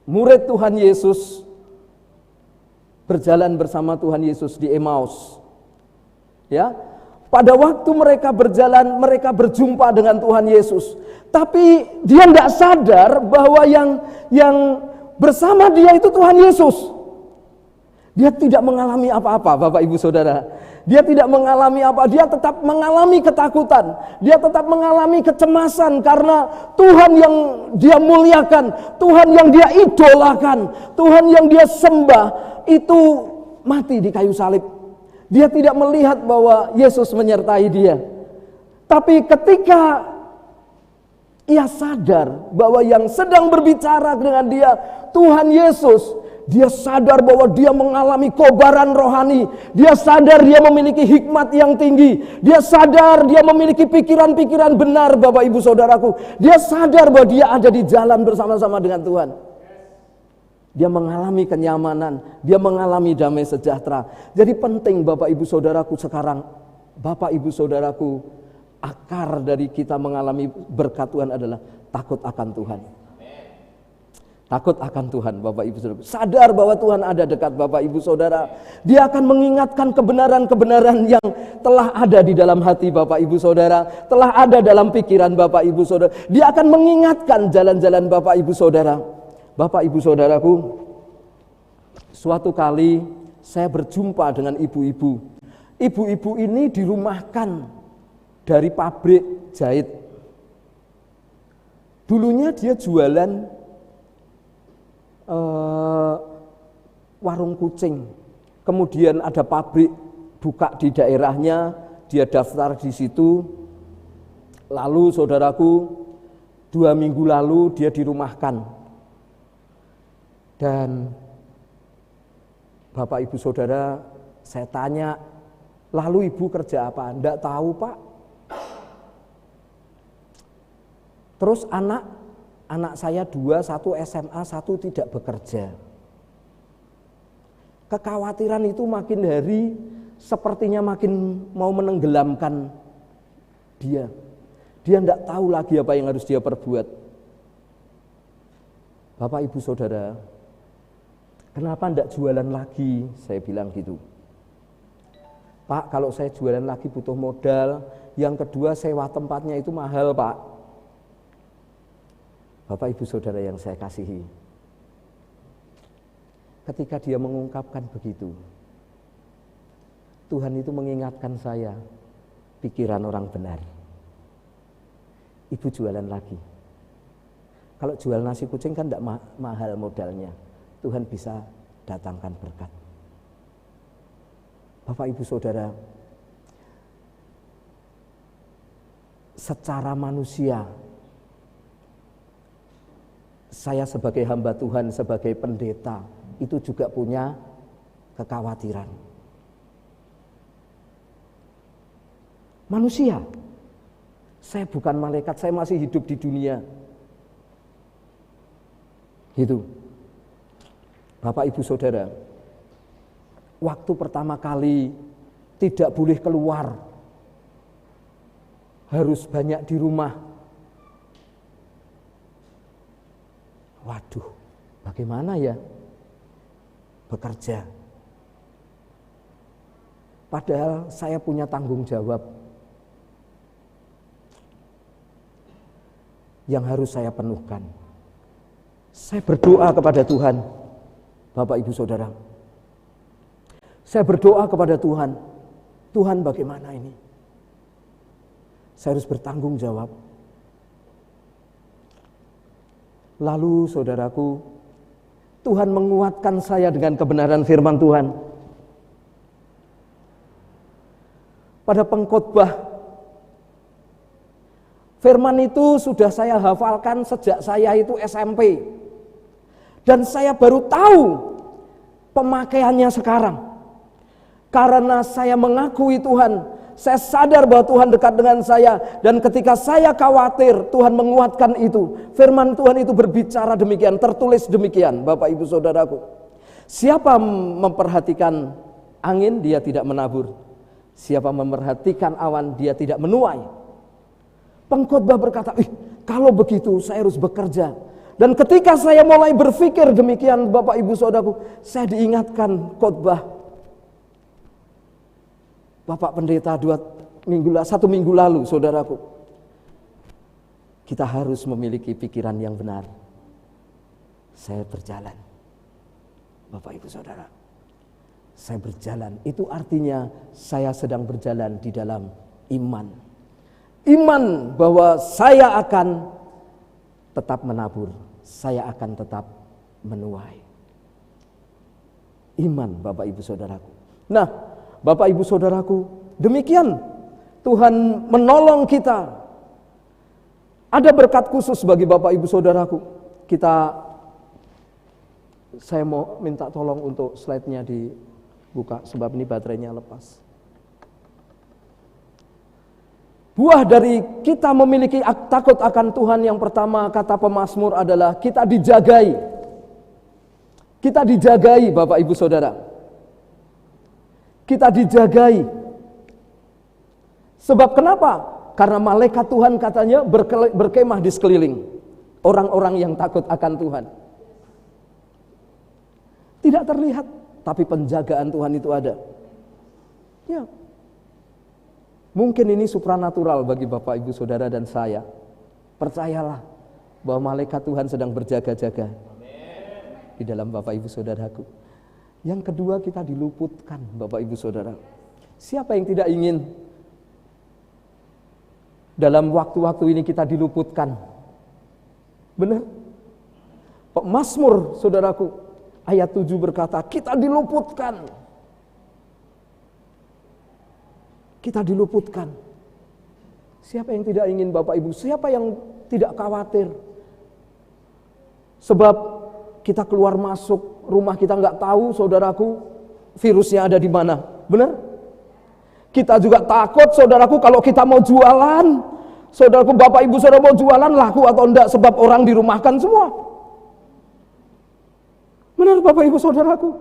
Murid Tuhan Yesus berjalan bersama Tuhan Yesus di Emmaus. Ya, pada waktu mereka berjalan, mereka berjumpa dengan Tuhan Yesus. Tapi dia tidak sadar bahwa yang bersama dia itu Tuhan Yesus. Dia tidak mengalami apa-apa, Bapak Ibu Saudara. Dia tidak mengalami apa, dia tetap mengalami ketakutan. Dia tetap mengalami kecemasan karena Tuhan yang dia muliakan, Tuhan yang dia idolakan, Tuhan yang dia sembah itu mati di kayu salib. Dia tidak melihat bahwa Yesus menyertai dia. Tapi ketika ia sadar bahwa yang sedang berbicara dengan dia Tuhan Yesus, dia sadar bahwa dia mengalami kobaran rohani. Dia sadar dia memiliki hikmat yang tinggi. Dia sadar dia memiliki pikiran-pikiran benar, Bapak Ibu Saudaraku. Dia sadar bahwa dia ada di jalan bersama-sama dengan Tuhan. Dia mengalami kenyamanan. Dia mengalami damai sejahtera. Jadi penting, Bapak Ibu Saudaraku, sekarang Bapak Ibu Saudaraku, akar dari kita mengalami berkat Tuhan adalah takut akan Tuhan. Takut akan Tuhan, Bapak Ibu Saudara. Sadar bahwa Tuhan ada dekat, Bapak Ibu Saudara. Dia akan mengingatkan kebenaran-kebenaran yang telah ada di dalam hati Bapak Ibu Saudara, telah ada dalam pikiran Bapak Ibu Saudara. Dia akan mengingatkan jalan-jalan Bapak Ibu Saudara. Bapak Ibu Saudaraku, suatu kali saya berjumpa dengan ibu-ibu. Ibu-ibu ini dirumahkan dari pabrik jahit. Dulunya dia jualan warung kucing. Kemudian ada pabrik buka di daerahnya, dia daftar di situ. Lalu saudaraku, 2 minggu lalu dia dirumahkan. Dan Bapak Ibu Saudara, saya tanya, lalu ibu kerja apa? Enggak tahu, Pak. Terus anak saya 2, 1 SMA, 1 tidak bekerja. Kekhawatiran itu makin hari sepertinya makin mau menenggelamkan dia. Dia tidak tahu lagi apa yang harus dia perbuat. Bapak Ibu Saudara, kenapa tidak jualan lagi? Saya bilang gitu. Pak, kalau saya jualan lagi butuh modal. Yang kedua, sewa tempatnya itu mahal, Pak. Bapak Ibu Saudara yang saya kasihi, ketika dia mengungkapkan begitu, Tuhan itu mengingatkan saya, pikiran orang benar. Ibu jualan lagi. Kalau jual nasi kucing kan tidak mahal modalnya. Tuhan bisa datangkan berkat. Bapak Ibu Saudara, secara manusia, saya sebagai hamba Tuhan, sebagai pendeta, itu juga punya kekhawatiran. Manusia, saya bukan malaikat, saya masih hidup di dunia. Gitu. Bapak Ibu Saudara, waktu pertama kali tidak boleh keluar, harus banyak di rumah. Waduh, bagaimana ya bekerja? Padahal saya punya tanggung jawab yang harus saya penuhkan. Saya berdoa kepada Tuhan, Bapak Ibu Saudara. Saya berdoa kepada Tuhan, Tuhan bagaimana ini? Saya harus bertanggung jawab. Lalu saudaraku, Tuhan menguatkan saya dengan kebenaran firman Tuhan. Pada pengkhotbah, firman itu sudah saya hafalkan sejak saya itu SMP. Dan saya baru tahu pemakaiannya sekarang. Karena saya mengakui Tuhan, saya sadar bahwa Tuhan dekat dengan saya. Dan ketika saya khawatir, Tuhan menguatkan itu. Firman Tuhan itu berbicara demikian, tertulis demikian, Bapak Ibu Saudaraku. Siapa memperhatikan angin, dia tidak menabur. Siapa memperhatikan awan, dia tidak menuai. Pengkhotbah berkata, kalau begitu saya harus bekerja. Dan ketika saya mulai berpikir demikian, Bapak Ibu Saudaraku, saya diingatkan khotbah Bapak Pendeta 1 minggu lalu, saudaraku. Kita harus memiliki pikiran yang benar. Saya berjalan, Bapak Ibu Saudara. Saya berjalan, itu artinya saya sedang berjalan di dalam iman. Iman bahwa saya akan tetap menabur, saya akan tetap menuai. Iman, Bapak Ibu Saudaraku. Nah, Bapak Ibu Saudaraku, demikian Tuhan menolong kita. Ada berkat khusus bagi Bapak Ibu Saudaraku. Saya mau minta tolong untuk slide-nya dibuka sebab ini baterainya lepas. Buah dari kita memiliki takut akan Tuhan yang pertama, kata pemazmur adalah kita dijagai. Kita dijagai, Bapak Ibu Saudara. Kita dijagai. Sebab kenapa? Karena malaikat Tuhan katanya berkemah di sekeliling orang-orang yang takut akan Tuhan. Tidak terlihat, tapi penjagaan Tuhan itu ada. Ya. Mungkin ini supranatural bagi Bapak Ibu Saudara dan saya. Percayalah bahwa malaikat Tuhan sedang berjaga-jaga di dalam Bapak Ibu Saudaraku. Yang kedua, kita diluputkan, Bapak Ibu Saudara. Siapa yang tidak ingin dalam waktu-waktu ini kita diluputkan? Benar? Mazmur, saudaraku, ayat 7 berkata, kita diluputkan. Kita diluputkan. Siapa yang tidak ingin, Bapak Ibu? Siapa yang tidak khawatir? Sebab kita keluar masuk rumah kita nggak tahu, saudaraku, virusnya ada di mana. Benar? Kita juga takut, saudaraku, kalau kita mau jualan. Saudaraku, Bapak Ibu Saudara mau jualan, laku atau enggak, sebab orang dirumahkan semua. Benar, Bapak Ibu Saudaraku?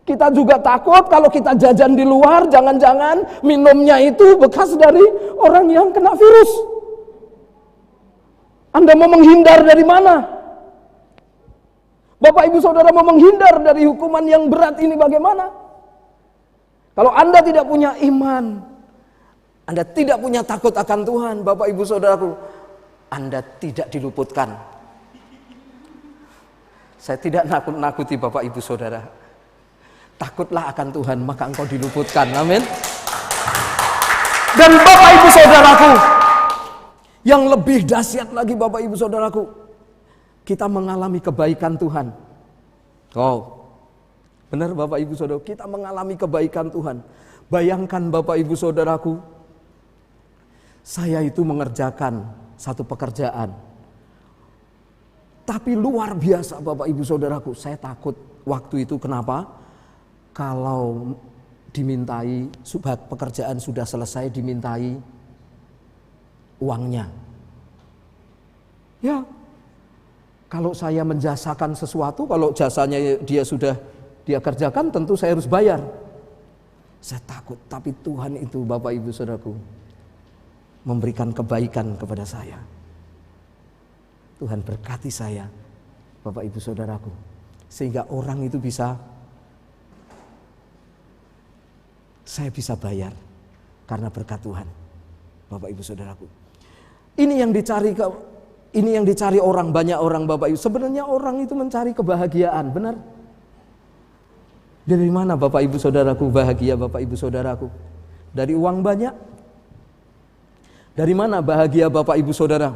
Kita juga takut kalau kita jajan di luar, jangan-jangan minumnya itu bekas dari orang yang kena virus. Anda mau menghindar dari mana? Bapak Ibu Saudara mau menghindar dari hukuman yang berat ini bagaimana? Kalau Anda tidak punya iman, Anda tidak punya takut akan Tuhan, Bapak Ibu Saudaraku, Anda tidak diluputkan. Saya tidak nakut-nakuti Bapak Ibu Saudara. Takutlah akan Tuhan, maka engkau diluputkan. Amin. Dan Bapak Ibu Saudaraku, yang lebih dahsyat lagi Bapak Ibu Saudaraku, kita mengalami kebaikan Tuhan. Benar Bapak Ibu Saudara, kita mengalami kebaikan Tuhan. Bayangkan Bapak Ibu Saudaraku, saya itu mengerjakan satu pekerjaan. Tapi luar biasa Bapak Ibu Saudaraku, saya takut waktu itu. Kenapa? Kalau dimintai, pekerjaan sudah selesai, dimintai uangnya. Ya, kalau saya menjasakan sesuatu, kalau jasanya dia kerjakan, tentu saya harus bayar. Saya takut, tapi Tuhan itu Bapak Ibu Saudaraku memberikan kebaikan kepada saya. Tuhan berkati saya, Bapak Ibu Saudaraku, sehingga orang itu saya bisa bayar karena berkat Tuhan, Bapak Ibu Saudaraku. Ini yang dicari orang, banyak orang Bapak Ibu. Sebenarnya orang itu mencari kebahagiaan, benar? Dari mana Bapak Ibu Saudaraku bahagia Bapak Ibu Saudaraku? Dari uang banyak? Dari mana bahagia Bapak Ibu Saudara?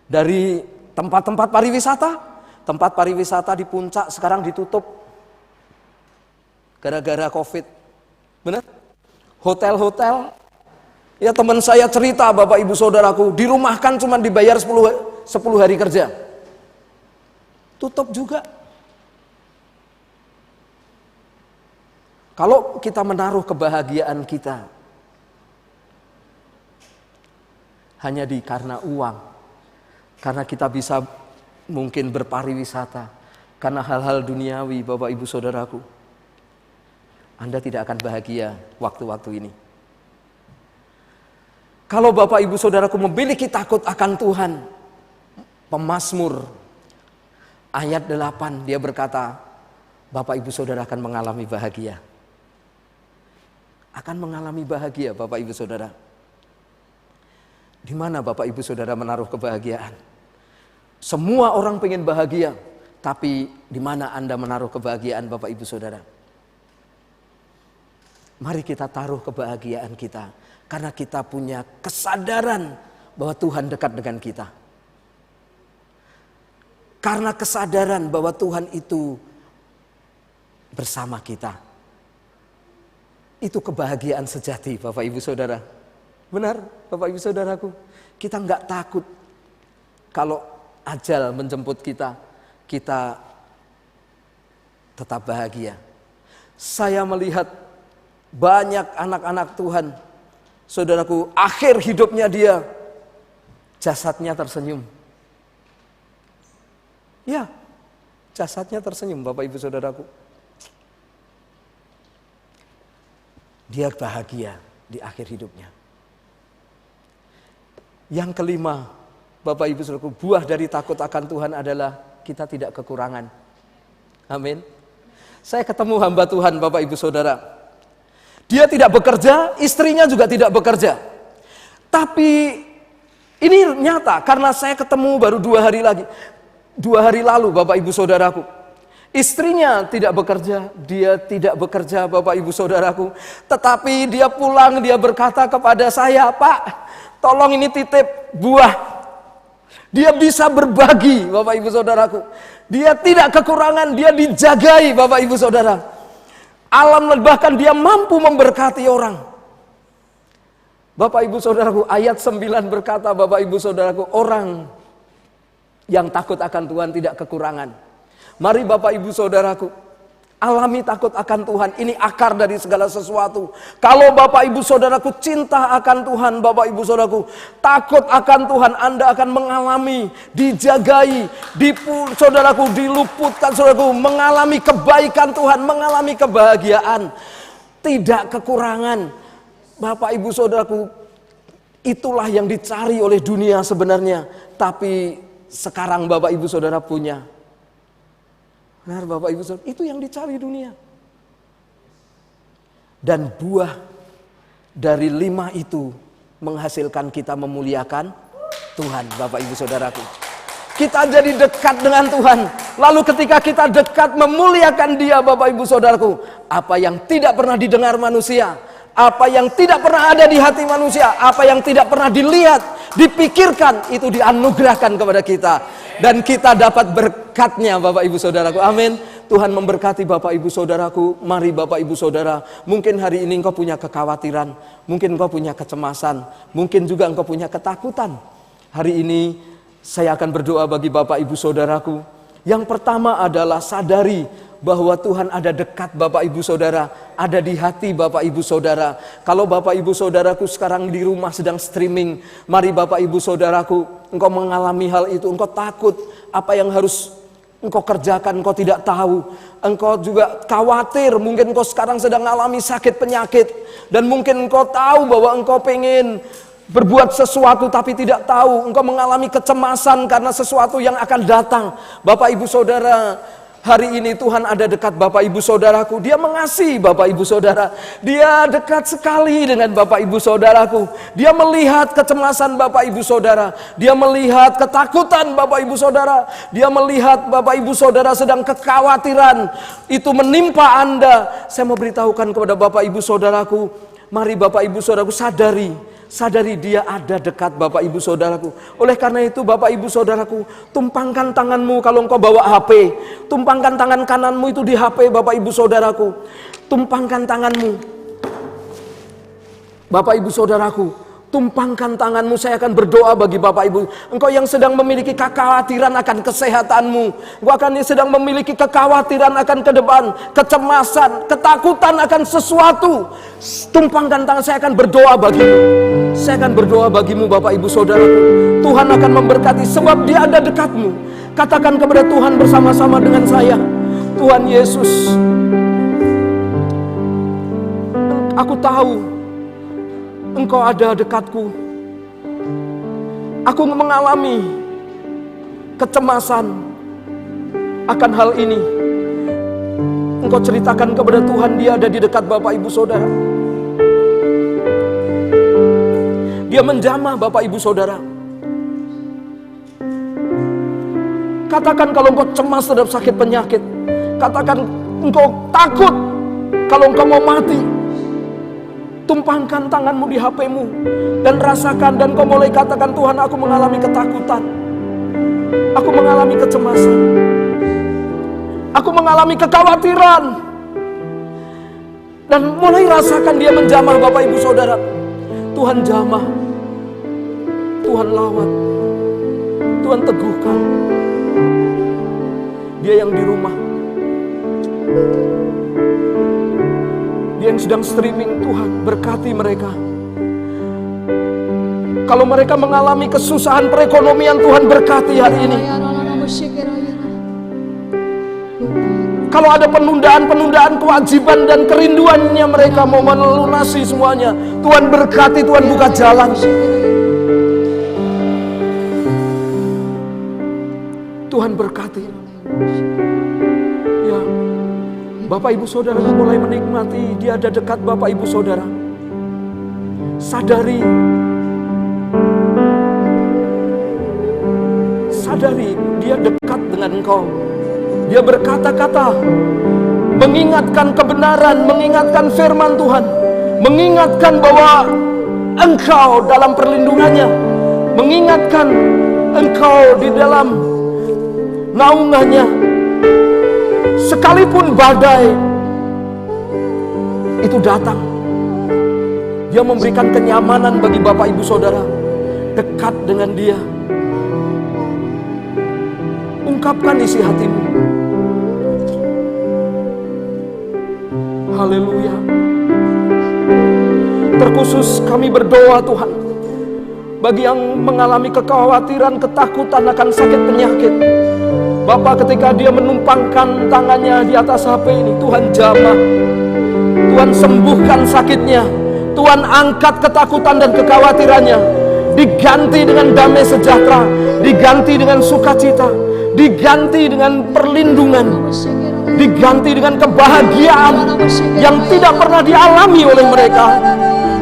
Dari tempat-tempat pariwisata? Tempat pariwisata di puncak sekarang ditutup gara-gara COVID. Benar? Hotel-hotel. Ya, teman saya cerita Bapak Ibu Saudaraku, dirumahkan cuma dibayar 10 hari kerja. Tutup juga. Kalau kita menaruh kebahagiaan kita hanya karena uang, karena kita bisa mungkin berpariwisata, karena hal-hal duniawi Bapak Ibu Saudaraku, Anda tidak akan bahagia waktu-waktu ini. Kalau Bapak Ibu Saudaraku memiliki takut akan Tuhan, Pemazmur ayat 8 dia berkata, Bapak Ibu Saudara akan mengalami bahagia. Akan mengalami bahagia Bapak Ibu Saudara. Di mana Bapak Ibu Saudara menaruh kebahagiaan? Semua orang pengen bahagia, tapi di mana Anda menaruh kebahagiaan Bapak Ibu Saudara? Mari kita taruh kebahagiaan kita, karena kita punya kesadaran bahwa Tuhan dekat dengan kita. Karena kesadaran bahwa Tuhan itu bersama kita. Itu kebahagiaan sejati Bapak Ibu Saudara. Benar Bapak Ibu Saudaraku. Kita enggak takut kalau ajal menjemput kita, kita tetap bahagia. Saya melihat banyak anak-anak Tuhan, saudaraku, akhir hidupnya dia, jasadnya tersenyum. Ya, jasadnya tersenyum Bapak Ibu Saudaraku. Dia bahagia di akhir hidupnya. Yang kelima, Bapak Ibu Saudaraku, buah dari takut akan Tuhan adalah kita tidak kekurangan. Amin. Saya ketemu hamba Tuhan Bapak Ibu Saudara. Dia tidak bekerja, istrinya juga tidak bekerja. Tapi ini nyata karena saya ketemu baru 2 hari lalu Bapak Ibu Saudaraku. Istrinya tidak bekerja, dia tidak bekerja Bapak Ibu Saudaraku. Tetapi dia pulang, dia berkata kepada saya, Pak, tolong ini titip buah. Dia bisa berbagi Bapak Ibu Saudaraku. Dia tidak kekurangan, dia dijagai Bapak Ibu Saudara. Alam bahkan dia mampu memberkati orang. Bapak Ibu Saudaraku, ayat 9 berkata Bapak Ibu Saudaraku, orang yang takut akan Tuhan tidak kekurangan. Mari Bapak Ibu Saudaraku, alami takut akan Tuhan. Ini akar dari segala sesuatu. Kalau Bapak Ibu Saudaraku cinta akan Tuhan, Bapak Ibu Saudaraku, takut akan Tuhan, Anda akan mengalami, dijagai, saudaraku, diluputkan, saudaraku, mengalami kebaikan Tuhan, mengalami kebahagiaan, tidak kekurangan. Bapak Ibu Saudaraku, itulah yang dicari oleh dunia sebenarnya. Tapi sekarang Bapak Ibu Saudara punya. Benar Bapak Ibu Saudara, itu yang dicari dunia. Dan buah dari 5 itu menghasilkan kita memuliakan Tuhan Bapak Ibu Saudaraku. Kita jadi dekat dengan Tuhan. Lalu ketika kita dekat memuliakan Dia Bapak Ibu Saudaraku, apa yang tidak pernah didengar manusia, apa yang tidak pernah ada di hati manusia, apa yang tidak pernah dilihat dipikirkan, itu dianugerahkan kepada kita. Dan kita dapat berkatnya Bapak Ibu Saudaraku. Amin. Tuhan memberkati Bapak Ibu Saudaraku. Mari Bapak Ibu Saudara, mungkin hari ini engkau punya kekhawatiran, mungkin engkau punya kecemasan, mungkin juga engkau punya ketakutan. Hari ini saya akan berdoa bagi Bapak Ibu Saudaraku. Yang pertama adalah sadari bahwa Tuhan ada dekat Bapak Ibu Saudara, ada di hati Bapak Ibu Saudara. Kalau Bapak Ibu Saudaraku sekarang di rumah sedang streaming, mari Bapak Ibu Saudaraku, engkau mengalami hal itu, engkau takut apa yang harus engkau kerjakan, engkau tidak tahu. Engkau juga khawatir, mungkin engkau sekarang sedang mengalami sakit penyakit, dan mungkin engkau tahu bahwa engkau pengen berbuat sesuatu tapi tidak tahu. Engkau mengalami kecemasan karena sesuatu yang akan datang. Bapak Ibu Saudara, hari ini Tuhan ada dekat Bapak Ibu Saudaraku. Dia mengasihi Bapak Ibu Saudara. Dia dekat sekali dengan Bapak Ibu Saudaraku. Dia melihat kecemasan Bapak Ibu Saudara. Dia melihat ketakutan Bapak Ibu Saudara. Dia melihat Bapak Ibu Saudara sedang kekhawatiran itu menimpa Anda. Saya mau beritahukan kepada Bapak Ibu Saudaraku, mari Bapak Ibu Saudaraku sadari dia ada dekat Bapak Ibu Saudaraku. Oleh karena itu Bapak Ibu Saudaraku, tumpangkan tanganmu kalau engkau bawa HP. Tumpangkan tangan kananmu itu di HP Bapak Ibu Saudaraku. Tumpangkan tanganmu. Bapak Ibu Saudaraku, tumpangkan tanganmu, saya akan berdoa bagi Bapak Ibu. Engkau yang sedang memiliki kekhawatiran akan kesehatanmu, engkau akan sedang memiliki kekhawatiran akan ke depan, kecemasan, ketakutan akan sesuatu. Tumpangkan tangan, saya akan berdoa bagimu. Saya akan berdoa bagimu Bapak Ibu Saudaraku. Tuhan akan memberkati sebab dia ada dekatmu. Katakan kepada Tuhan bersama-sama dengan saya, Tuhan Yesus, aku tahu Engkau ada dekatku. Aku mengalami kecemasan akan hal ini. Engkau ceritakan kepada Tuhan, dia ada di dekat Bapak Ibu Saudara. Dia menjamah Bapak Ibu Saudara. Katakan kalau engkau cemas terhadap sakit penyakit. Katakan engkau takut kalau engkau mau mati. Tumpangkan tanganmu di HP-mu dan rasakan, dan kau mulai katakan, Tuhan, aku mengalami ketakutan, aku mengalami kecemasan, aku mengalami kekhawatiran. Dan mulai rasakan dia menjamah Bapak Ibu Saudara. Tuhan jamah, Tuhan lawat, Tuhan teguhkan. Dia yang di rumah, dia yang sedang streaming, Tuhan berkati mereka. Kalau mereka mengalami kesusahan perekonomian, Tuhan berkati hari ini. Kalau ada penundaan kewajiban dan kerinduannya, mereka mau melunasi semuanya, Tuhan berkati, Tuhan buka jalan. Tuhan berkati. Ya, Bapak Ibu Saudara mulai menikmati dia ada dekat Bapak Ibu Saudara. Sadari dia dekat dengan engkau. Dia berkata-kata, mengingatkan kebenaran, mengingatkan firman Tuhan, mengingatkan bahwa engkau dalam perlindungannya, mengingatkan engkau di dalam naungannya. Sekalipun badai itu datang, dia memberikan kenyamanan bagi Bapak Ibu Saudara. Dekat dengan dia. Ungkapkan isi hatimu. Haleluya. Terkhusus kami berdoa Tuhan, bagi yang mengalami kekhawatiran, ketakutan akan sakit penyakit. Bapak, ketika dia menumpangkan tangannya di atas HP ini, Tuhan jamah, Tuhan sembuhkan sakitnya, Tuhan angkat ketakutan dan kekhawatirannya, diganti dengan damai sejahtera, diganti dengan sukacita, diganti dengan perlindungan, diganti dengan kebahagiaan yang tidak pernah dialami oleh mereka.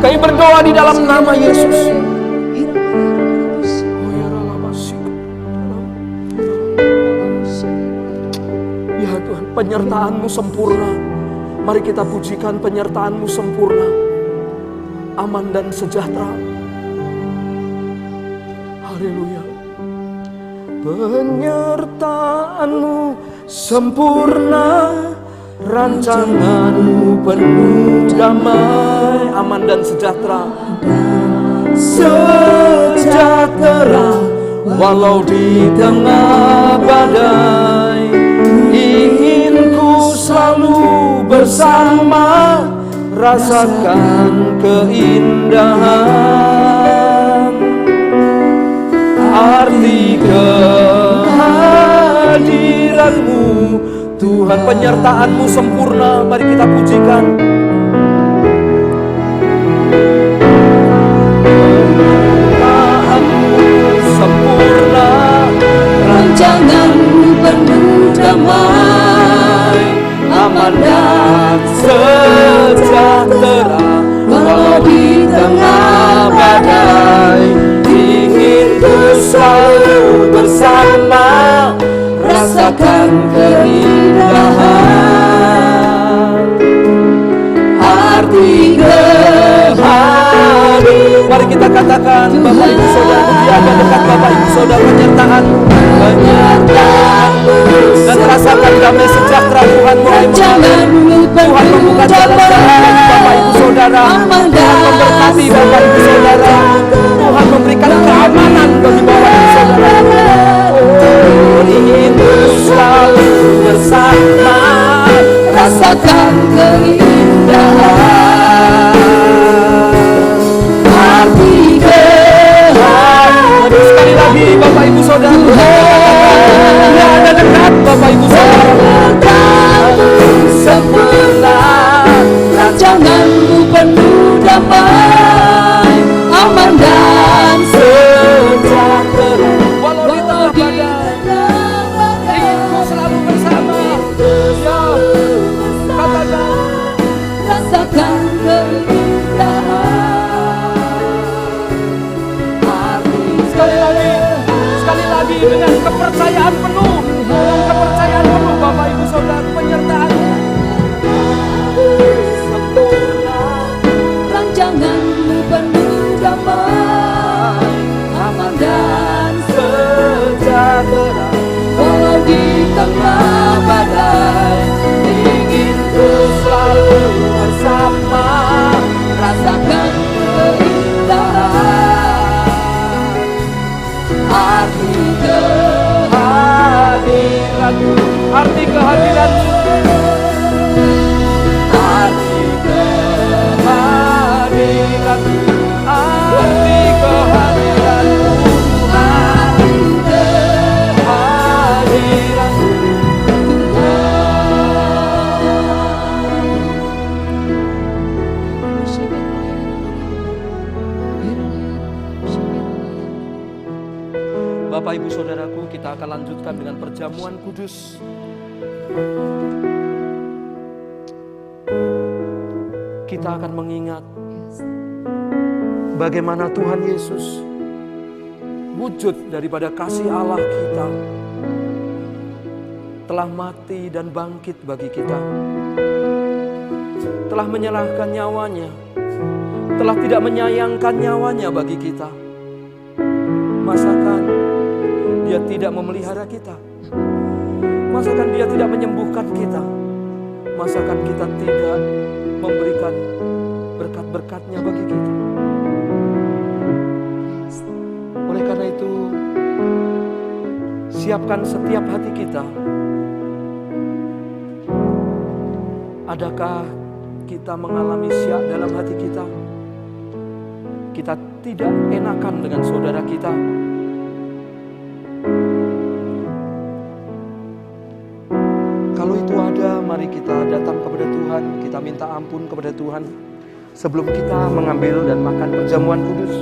Kami berdoa di dalam nama Yesus. Ya Tuhan, penyertaan-Mu sempurna. Mari kita pujikan penyertaan-Mu sempurna, aman dan sejahtera. Haleluya. Penyertaan-Mu sempurna, rancangan-Mu penuh damai, aman dan sejahtera. Sejahtera walau di tengah badai, ingin ku selalu bersama, rasakan keindahan. Arti kehadiran-Mu Tuhan, penyertaan-Mu sempurna. Mari kita pujikan. Penyertaan-Mu sempurna, rancangan-Mu penuh damai, aman dan sejahtera walau di tengah badai, ingin ku selalu bersama, rasakan keindahan. Arti kehadiran, mari kita katakan, Bapak Ibu Saudara, diada dekat Bapak Ibu Saudara, penyertaan-Mu, dan rasakan damai sejahtera Tuhan mulai mengalir. Tuhan membuka jalan-jalan bagi Bapak Ibu Saudara, Tuhan memberkati Bapak Ibu Saudara, Tuhan memberikan keamanan bagi Bapak Ibu Saudara. Oh, ingin selalu bersama, rasakan keindahan. Arti kehadiran, sekali lagi Bapak Ibu Saudara, ya ada dekat Bapak Ibu Saudara. Sempurna, rancangan-Mu penuh damai, aman dan sejahtera walau di tengah badai, ingin ku selalu bersama. Ya, katakan, rasakan keindahan. Sekali lagi dengan kepercayaan penuh, Bapak Ibu Saudara, penyertaan sempurna, rancangan-Mu penuh damai, aman dan sejahtera walau di tengah badai, ingin ku selalu bersama, rasakan keindahan. Arti kehadiran-Mu, arti kehadiran-Mu, arti kehadiran-Mu, arti kehadiran-Mu, arti kehadiran-Mu. Bapak Ibu Saudaraku, kita akan lanjutkan dengan perjamuan kudus. Kita akan mengingat bagaimana Tuhan Yesus, wujud daripada kasih Allah kita, telah mati dan bangkit bagi kita, telah menyerahkan nyawanya, telah tidak menyayangkan nyawanya bagi kita. Masakan Dia tidak memelihara kita? Masakan Dia tidak menyembuhkan kita? Masakan kita tidak memberikan berkat-berkat-Nya bagi kita? Oleh karena itu, siapkan setiap hati kita. Adakah kita mengalami syak dalam hati kita? Kita tidak enakan dengan saudara kita. Kalau itu ada, mari kita datang kepada Tuhan, kita minta ampun kepada Tuhan sebelum kita mengambil dan makan perjamuan kudus.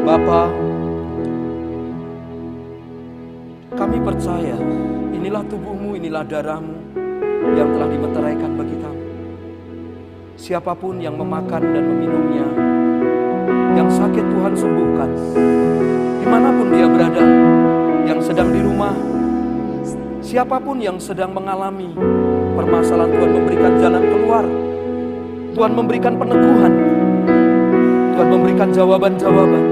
Bapa, inilah tubuhmu, inilah darahmu yang telah dimeteraikan bagi kamu. Siapapun yang memakan dan meminumnya, yang sakit Tuhan sembuhkan. Dimanapun dia berada, yang sedang di rumah, siapapun yang sedang mengalami permasalahan, Tuhan memberikan jalan keluar. Tuhan memberikan peneguhan. Tuhan memberikan jawaban-jawaban.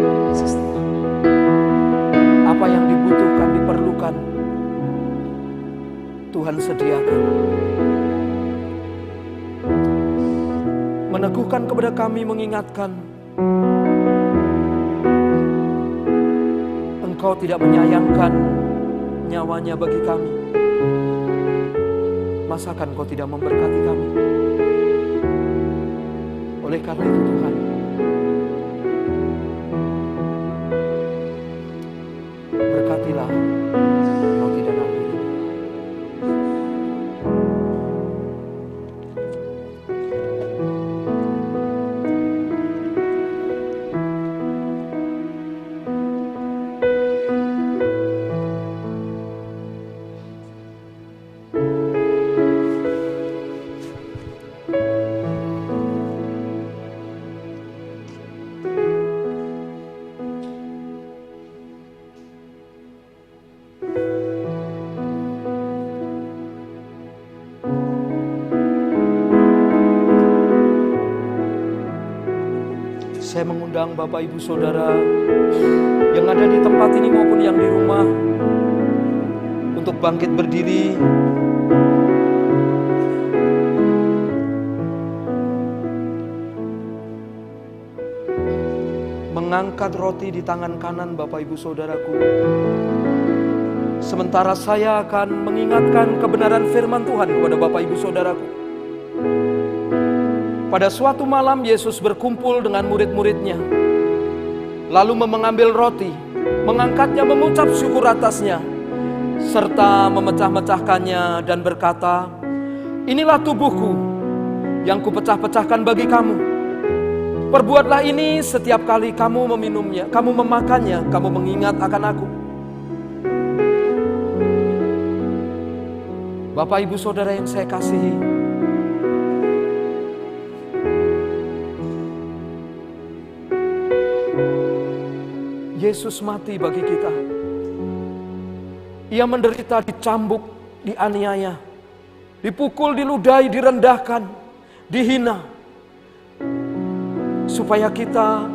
Apa yang dibutuhkan, diperlukan, Tuhan sediakan. Meneguhkan kepada kami, mengingatkan Engkau tidak menyayangkan nyawanya bagi kami. Masakan Engkau tidak memberkati kami? Oleh karena itu Tuhan, berkatilah roti dan anggur ini. Saya mengundang Bapak Ibu Saudara yang ada di tempat ini maupun yang di rumah untuk bangkit berdiri. Mengangkat roti di tangan kanan Bapak Ibu Saudaraku. Sementara saya akan mengingatkan kebenaran firman Tuhan kepada Bapak Ibu Saudaraku. Pada suatu malam Yesus berkumpul dengan murid-muridnya. Lalu mengambil roti, mengangkatnya, mengucap syukur atasnya, serta memecah-mecahkannya dan berkata, "Inilah tubuhku yang kupecah-pecahkan bagi kamu. Perbuatlah ini setiap kali kamu meminumnya, kamu memakannya, kamu mengingat akan aku." Bapak Ibu Saudara yang saya kasihi, Yesus mati bagi kita. Ia menderita, dicambuk, dianiaya, dipukul, diludahi, direndahkan, dihina, supaya kita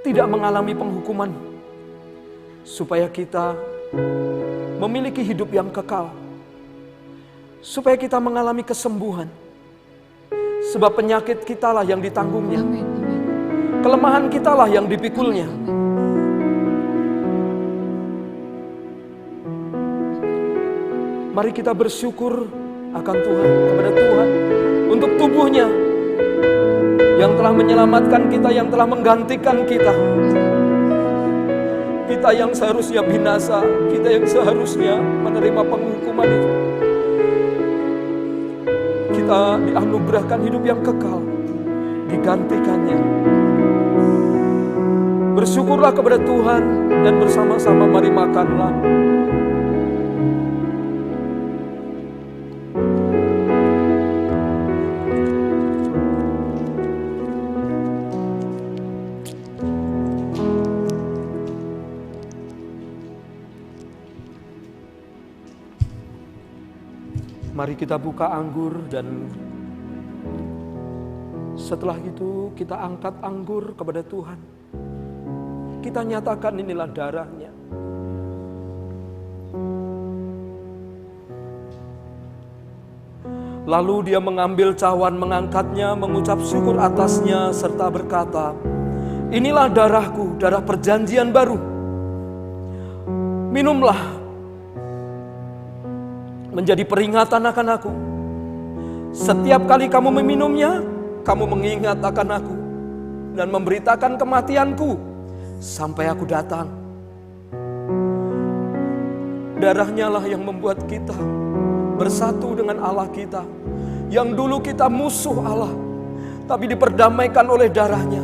tidak mengalami penghukuman, supaya kita memiliki hidup yang kekal, supaya kita mengalami kesembuhan. Sebab penyakit kitalah yang ditanggungnya. Amin. Kelemahan kitalah yang dipikulnya. Mari kita bersyukur akan Tuhan, kepada Tuhan untuk tubuhnya yang telah menyelamatkan kita, yang telah menggantikan kita. Kita yang seharusnya binasa, kita yang seharusnya menerima penghukuman itu, kita dianugerahkan hidup yang kekal, digantikannya. Bersyukurlah kepada Tuhan dan bersama-sama mari makanlah. Mari kita buka anggur dan setelah itu kita angkat anggur kepada Tuhan. Kita nyatakan inilah darahnya. Lalu dia mengambil cawan, mengangkatnya, mengucap syukur atasnya, serta berkata, "Inilah darahku, darah perjanjian baru. Minumlah, menjadi peringatan akan aku. Setiap kali kamu meminumnya, kamu mengingat akan aku dan memberitakan kematianku sampai aku datang." Darahnya lah yang membuat kita bersatu dengan Allah kita. Yang dulu kita musuh Allah, tapi diperdamaikan oleh darahnya.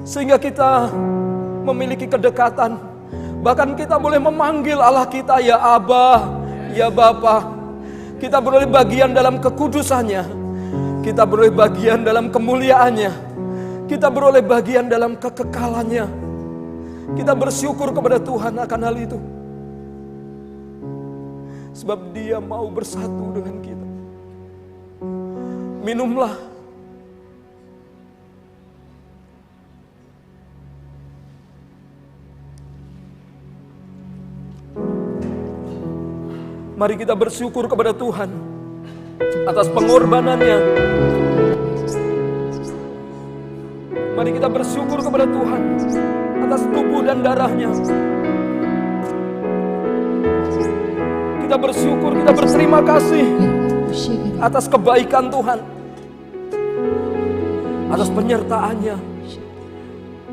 Sehingga kita memiliki kedekatan, Bahkan kita boleh memanggil Allah kita ya Aba, ya Bapa. Kita beroleh bagian dalam kekudusannya. Kita beroleh bagian dalam kemuliaannya. Kita beroleh bagian dalam kekekalannya. Kita bersyukur kepada Tuhan akan hal itu. Sebab Dia mau bersatu dengan kita. Minumlah. Mari kita bersyukur kepada Tuhan atas pengorbanannya. Mari kita bersyukur kepada Tuhan atas tubuh dan darahnya. Kita bersyukur, kita berterima kasih atas kebaikan Tuhan, atas penyertaannya.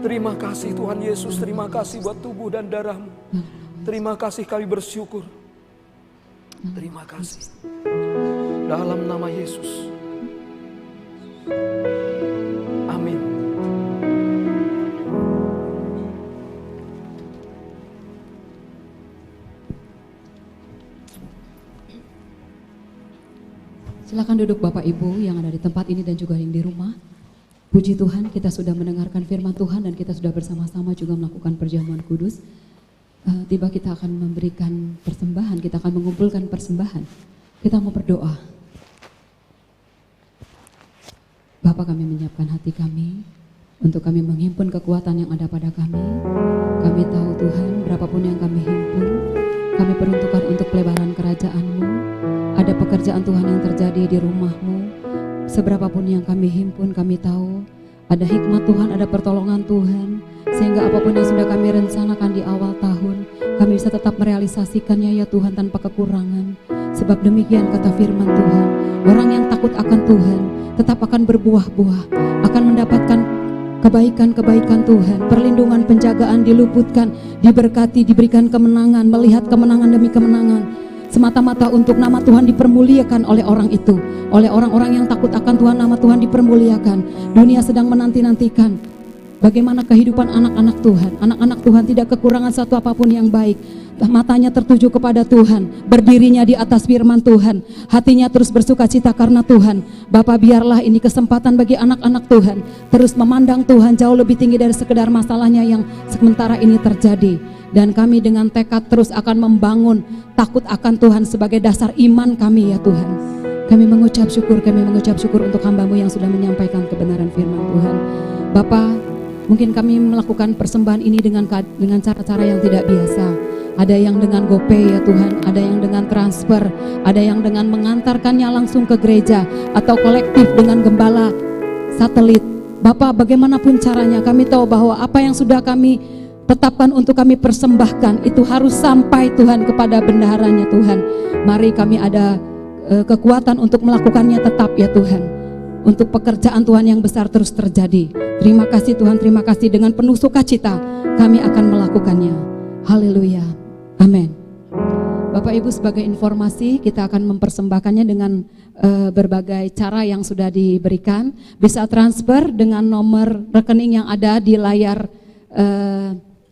Terima kasih Tuhan Yesus, terima kasih buat tubuh dan darah-Mu. Terima kasih, kami bersyukur. Terima kasih. Dalam nama Yesus. Amin. Silakan duduk Bapak Ibu yang ada di tempat ini dan juga yang di rumah. Puji Tuhan, kita sudah mendengarkan firman Tuhan dan kita sudah bersama-sama juga melakukan perjamuan kudus. Tiba kita akan memberikan persembahan, kita akan mengumpulkan persembahan. Kita mau berdoa. Bapa, kami menyiapkan hati kami untuk kami menghimpun kekuatan yang ada pada kami. Kami tahu Tuhan, berapapun yang kami himpun, kami peruntukkan untuk pelebaran kerajaan-Mu. Ada pekerjaan Tuhan yang terjadi di rumah-Mu. Seberapapun yang kami himpun, kami tahu ada hikmat Tuhan, ada pertolongan Tuhan. Sehingga apapun yang sudah kami rencanakan di awal tahun, kami bisa tetap merealisasikannya ya Tuhan tanpa kekurangan. Sebab demikian kata firman Tuhan, orang yang takut akan Tuhan tetap akan berbuah-buah, akan mendapatkan kebaikan-kebaikan Tuhan, perlindungan, penjagaan, diluputkan, diberkati, diberikan kemenangan, melihat kemenangan demi kemenangan. Semata-mata untuk nama Tuhan dipermuliakan oleh orang itu, oleh orang-orang yang takut akan Tuhan, nama Tuhan dipermuliakan. Dunia sedang menanti-nantikan bagaimana kehidupan anak-anak Tuhan. Anak-anak Tuhan tidak kekurangan satu apapun yang baik. Matanya tertuju kepada Tuhan, berdirinya di atas firman Tuhan, hatinya terus bersuka cita karena Tuhan. Bapa, biarlah ini kesempatan bagi anak-anak Tuhan terus memandang Tuhan jauh lebih tinggi dari sekedar masalahnya yang sementara ini terjadi. Dan kami dengan tekad terus akan membangun takut akan Tuhan sebagai dasar iman kami ya Tuhan. Kami mengucap syukur untuk hamba-Mu yang sudah menyampaikan kebenaran firman Tuhan. Bapa, mungkin kami melakukan persembahan ini dengan cara-cara yang tidak biasa. Ada yang dengan GoPay ya Tuhan, ada yang dengan transfer, ada yang dengan mengantarkannya langsung ke gereja, atau kolektif dengan gembala satelit. Bapak, bagaimanapun caranya, kami tahu bahwa apa yang sudah kami tetapkan untuk kami persembahkan itu harus sampai Tuhan kepada bendaharanya Tuhan. Mari kami ada kekuatan untuk melakukannya tetap ya Tuhan. Untuk pekerjaan Tuhan yang besar terus terjadi. Terima kasih Tuhan, terima kasih, dengan penuh sukacita kami akan melakukannya. Haleluya. Amin. Bapak Ibu, sebagai informasi kita akan mempersembahkannya dengan berbagai cara yang sudah diberikan. Bisa transfer dengan nomor rekening yang ada di layar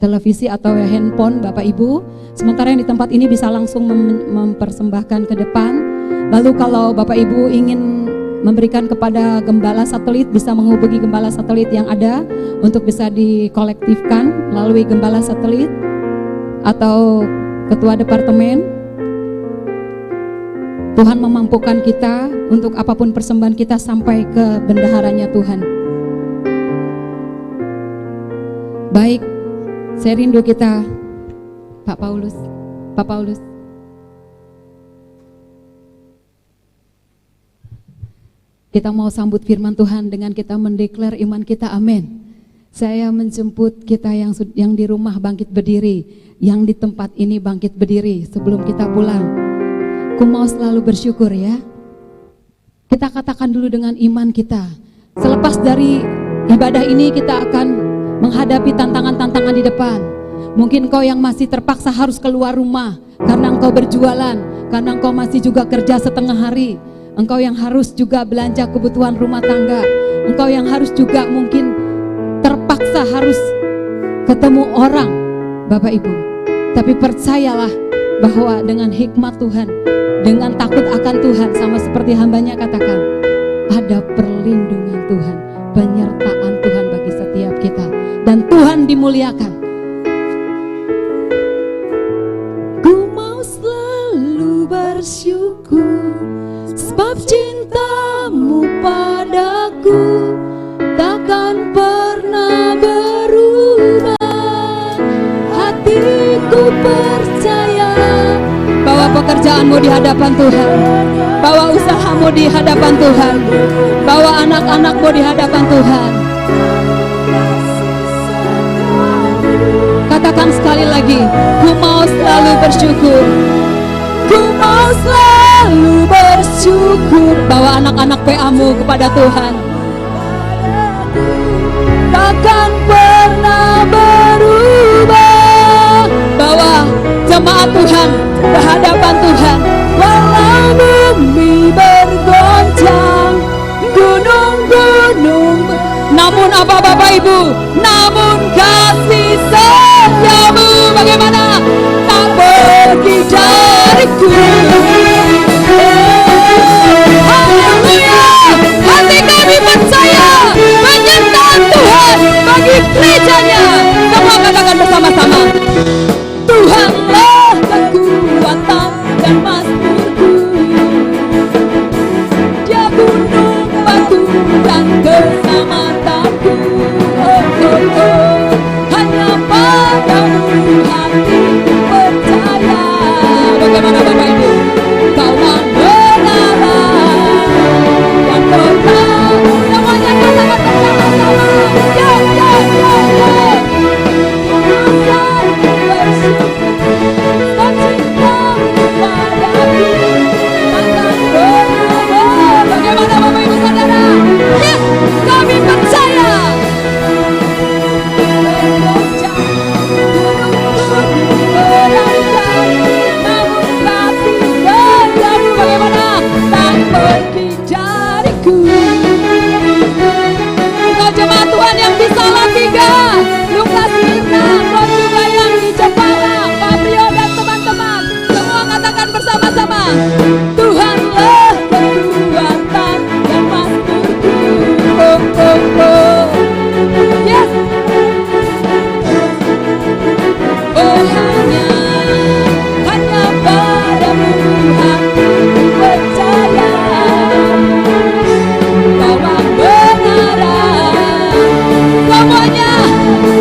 televisi atau handphone Bapak Ibu. Sementara yang di tempat ini bisa langsung mempersembahkan ke depan. Lalu kalau Bapak Ibu ingin memberikan kepada gembala satelit, bisa menghubungi gembala satelit yang ada untuk bisa dikolektifkan melalui gembala satelit atau ketua departemen. Tuhan memampukan kita untuk apapun persembahan kita sampai ke bendaharanya Tuhan. Baik, saya rindu kita, Pak Paulus. Kita mau sambut firman Tuhan dengan kita mendeklar iman kita, amin. Saya menjemput kita yang di rumah bangkit berdiri, yang di tempat ini bangkit berdiri sebelum kita pulang. Aku mau selalu bersyukur ya. Kita katakan dulu dengan iman kita. Selepas dari ibadah ini kita akan menghadapi tantangan-tantangan di depan. Mungkin kau yang masih terpaksa harus keluar rumah karena engkau berjualan, karena engkau masih juga kerja setengah hari. Engkau yang harus juga belanja kebutuhan rumah tangga. Engkau yang harus juga mungkin terpaksa harus ketemu orang. Bapak Ibu, Tapi percayalah bahwa dengan hikmat Tuhan, dengan takut akan Tuhan, sama seperti hambanya katakan, ada perlindungan Tuhan, penyertaan Tuhan bagi setiap kita, dan Tuhan dimuliakan. Ku mau selalu bersyukur, sebab cintamu padaku takkan pernah berubah. Hatiku percaya bahwa pekerjaanmu di hadapan Tuhan, bahwa usahamu di hadapan Tuhan, bahwa anak-anakmu di hadapan Tuhan. Katakan sekali lagi, ku mau selalu bersyukur. Ku mau selalu bersyukur, bawa anak-anak PA-mu kepada Tuhan. Takkan pernah berubah, bawa jemaat Tuhan ke hadapan Tuhan. Walau bumi bergoncang, gunung-gunung, namun apa Bapak Ibu? Namun kasih setiamu bagaimana? Tak pergi dariku. Haleluya, hati kami percaya penyertaan Tuhan bagi gerejanya. Semua katakan bersama-sama, Tuhanlah kekuatan dan mazmurku, Dia gunung batu dan keselamatanku. Hanya padamu hatiku percaya. Bagaimana Bapak Ibu? Kau mengenala dan total. Semuanya katakan bersama-sama. Yo, yo, yo, yo. Tuhan bersyukur, sebab cintamu padaku takkan pernah. Bagaimana Bapak Ibu Saudara? Yes, kami percaya. Tuhan yang bisa Latiga, Lukas Mirna, kau juga yang di Jepara, Fabrio dan teman-teman, semua katakan bersama-sama, Tuhanlah kekuatan dan mazmurku. Oh, oh, oh. Yes. Oh, hanya padamu hatiku percaya, Kau kebenaran. Semuanya,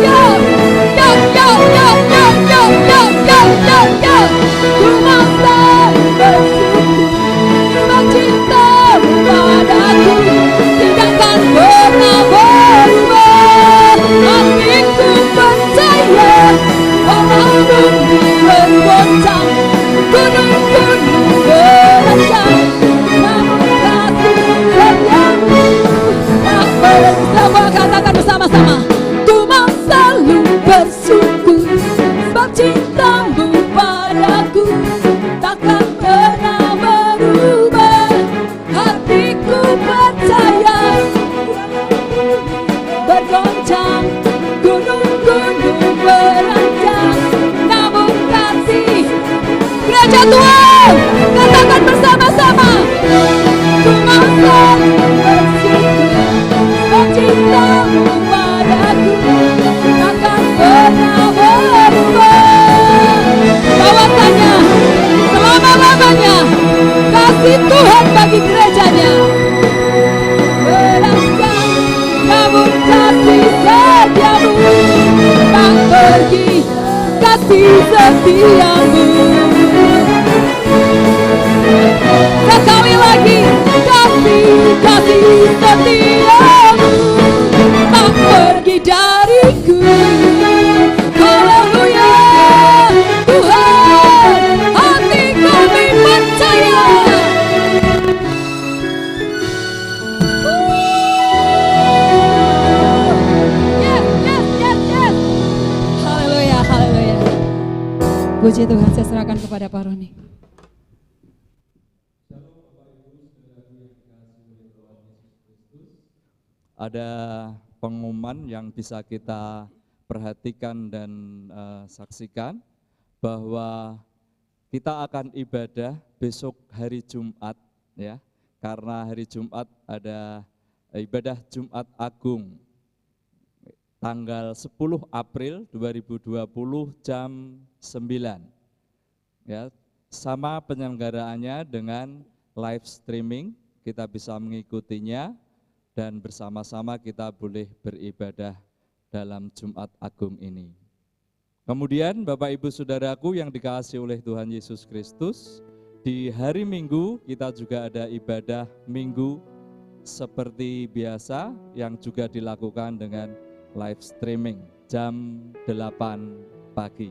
yo, yo, yo, yo, yo, yo, yo, yo, yo, yo. Ku mau selalu bersyukur, sebab cintamu padaku tidakkan pernah berubah. Hatiku percaya, walau bumi bergoncang, gunung-gunung berancang, namun kasih setiamu tak pernah. Semua katakan bersama-sama, ku mau selalu bersyukur, sebab cintamu padaku takkan pernah berubah. Hatiku percaya, bergoncang, gunung-gunung berancang, namun kasih. Gereja Tuhan, katakan bersama-sama, ku mau selalu bersyukur, sebab cintamu padaku takkan pernah berubah. Bahwasanya selama-lamanya kasih Tuhan bagi gerejanya berancang, namun kasih setiamu tak pergi. Kasih setiamu sekali lagi, kasih setiamu tak pergi dariku. Haleluya, Tuhan, hati kami percaya. Yes, yes, yes, yes. Haleluya, haleluya. Puji Tuhan, saya serahkan kepada Pak Roni. Ada pengumuman yang bisa kita perhatikan dan saksikan bahwa kita akan ibadah besok hari Jumat ya. Karena hari Jumat ada ibadah Jumat Agung tanggal 10 April 2020 jam 9. Ya, sama penyelenggaraannya dengan live streaming, kita bisa mengikutinya dan bersama-sama kita boleh beribadah dalam Jumat Agung ini. Kemudian Bapak Ibu Saudaraku yang dikasihi oleh Tuhan Yesus Kristus, di hari Minggu kita juga ada ibadah Minggu seperti biasa yang juga dilakukan dengan live streaming jam 8 pagi.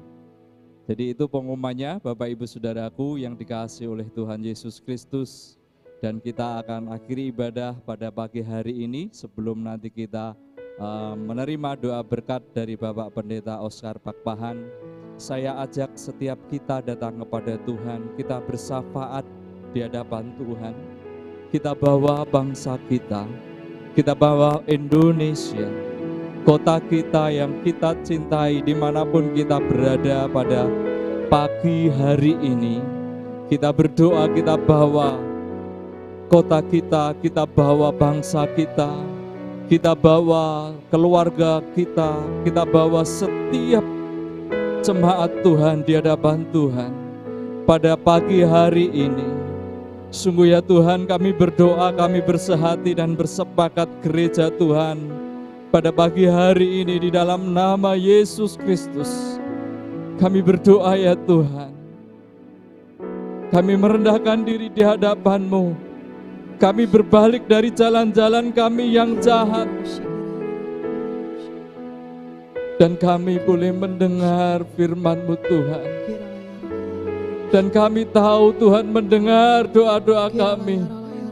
Jadi itu pengumumannya Bapak Ibu Saudaraku yang dikasihi oleh Tuhan Yesus Kristus. Dan kita akan akhiri ibadah pada pagi hari ini sebelum nanti kita menerima doa berkat dari Bapak Pendeta Oscar Pakpahan. Saya ajak setiap kita datang kepada Tuhan, kita bersyafaat di hadapan Tuhan. Kita bawa bangsa kita bawa Indonesia, kota kita yang kita cintai dimanapun kita berada pada pagi hari ini. Kita berdoa, kita bawa kota kita bawa bangsa kita bawa keluarga kita bawa setiap jemaat Tuhan di hadapan Tuhan pada pagi hari ini. Sungguh ya Tuhan, kami berdoa, kami bersehati dan bersepakat gereja Tuhan pada pagi hari ini di dalam nama Yesus Kristus. Kami berdoa ya Tuhan, kami merendahkan diri di hadapan-Mu. Kami berbalik dari jalan-jalan kami yang jahat, dan kami boleh mendengar firman-Mu Tuhan. Dan kami tahu Tuhan mendengar doa-doa kami.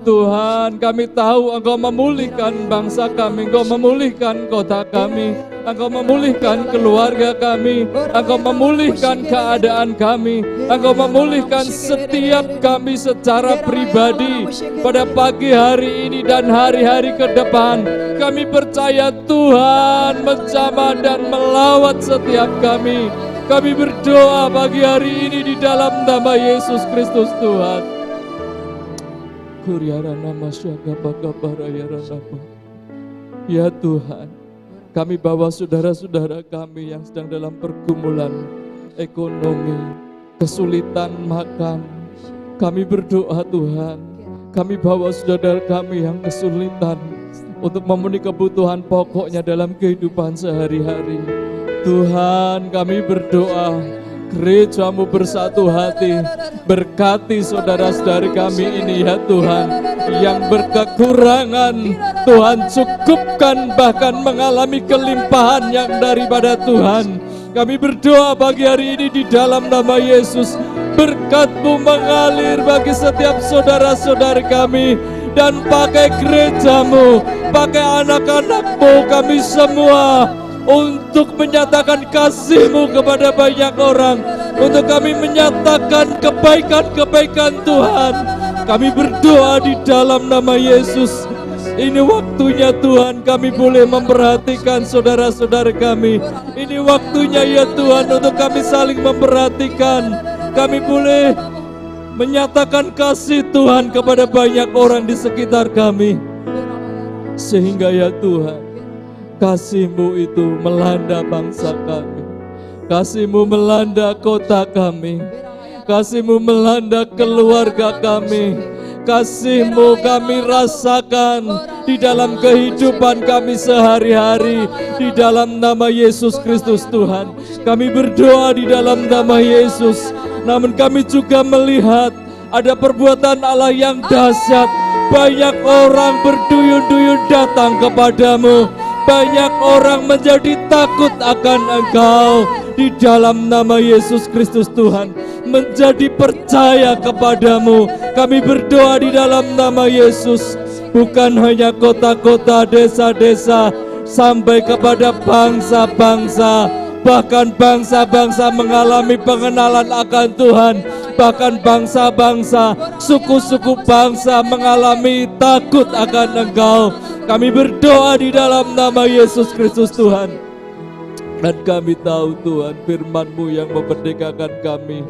Tuhan, kami tahu Engkau memulihkan bangsa kami, Engkau memulihkan kota kami, Engkau memulihkan keluarga kami, Engkau memulihkan keadaan kami, Engkau memulihkan setiap kami secara pribadi pada pagi hari ini dan hari-hari ke depan. Kami percaya Tuhan menjamah dan melawat setiap kami. Kami berdoa pagi hari ini di dalam nama Yesus Kristus Tuhan. Ya Tuhan, kami bawa saudara-saudara kami yang sedang dalam pergumulan ekonomi, kesulitan makan. Kami berdoa Tuhan, kami bawa saudara kami yang kesulitan untuk memenuhi kebutuhan pokoknya dalam kehidupan sehari-hari. Tuhan, kami berdoa gereja-Mu bersatu hati, berkati saudara-saudari kami ini ya Tuhan, yang berkekurangan Tuhan cukupkan, bahkan mengalami kelimpahan yang daripada Tuhan. Kami berdoa pagi hari ini di dalam nama Yesus, berkat-Mu mengalir bagi setiap saudara-saudari kami, dan pakai gereja-Mu, pakai anak-anak-Mu, kami semua untuk menyatakan kasih-Mu kepada banyak orang, untuk kami menyatakan kebaikan-kebaikan Tuhan. Kami berdoa di dalam nama Yesus. Ini waktunya Tuhan kami boleh memperhatikan saudara-saudara kami. Ini waktunya ya Tuhan untuk kami saling memperhatikan. Kami boleh menyatakan kasih Tuhan kepada banyak orang di sekitar kami. Sehingga ya Tuhan, kasih-Mu itu melanda bangsa kami, kasih-Mu melanda kota kami, kasih-Mu melanda keluarga kami, kasih-Mu kami rasakan di dalam kehidupan kami sehari-hari. Di dalam nama Yesus Kristus Tuhan, kami berdoa di dalam nama Yesus. Namun kami juga melihat ada perbuatan Allah yang dahsyat. Banyak orang berduyun-duyun datang kepadamu, banyak orang menjadi takut akan Engkau. Di dalam nama Yesus Kristus Tuhan, menjadi percaya kepadamu. Kami berdoa di dalam nama Yesus, bukan hanya kota-kota, desa-desa, sampai kepada bangsa-bangsa. Bahkan bangsa-bangsa mengalami pengenalan akan Tuhan. Bahkan bangsa-bangsa, suku-suku bangsa mengalami takut akan Engkau. Kami berdoa di dalam nama Yesus Kristus Tuhan. Dan kami tahu Tuhan, firman-Mu yang memerdekakan kami.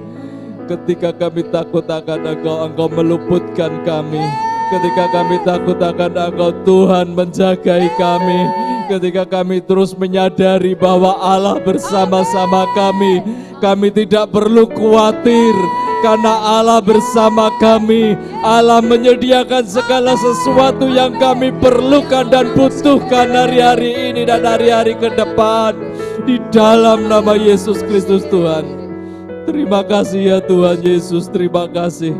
Ketika kami takut akan Engkau, Engkau meluputkan kami. Ketika kami takut akan Engkau, Tuhan menjagai kami. Ketika kami terus menyadari bahwa Allah bersama-sama kami, kami tidak perlu khawatir karena Allah bersama kami. Allah menyediakan segala sesuatu yang kami perlukan dan butuhkan hari-hari ini dan hari-hari ke depan. Di dalam nama Yesus Kristus Tuhan. Terima kasih ya Tuhan Yesus, terima kasih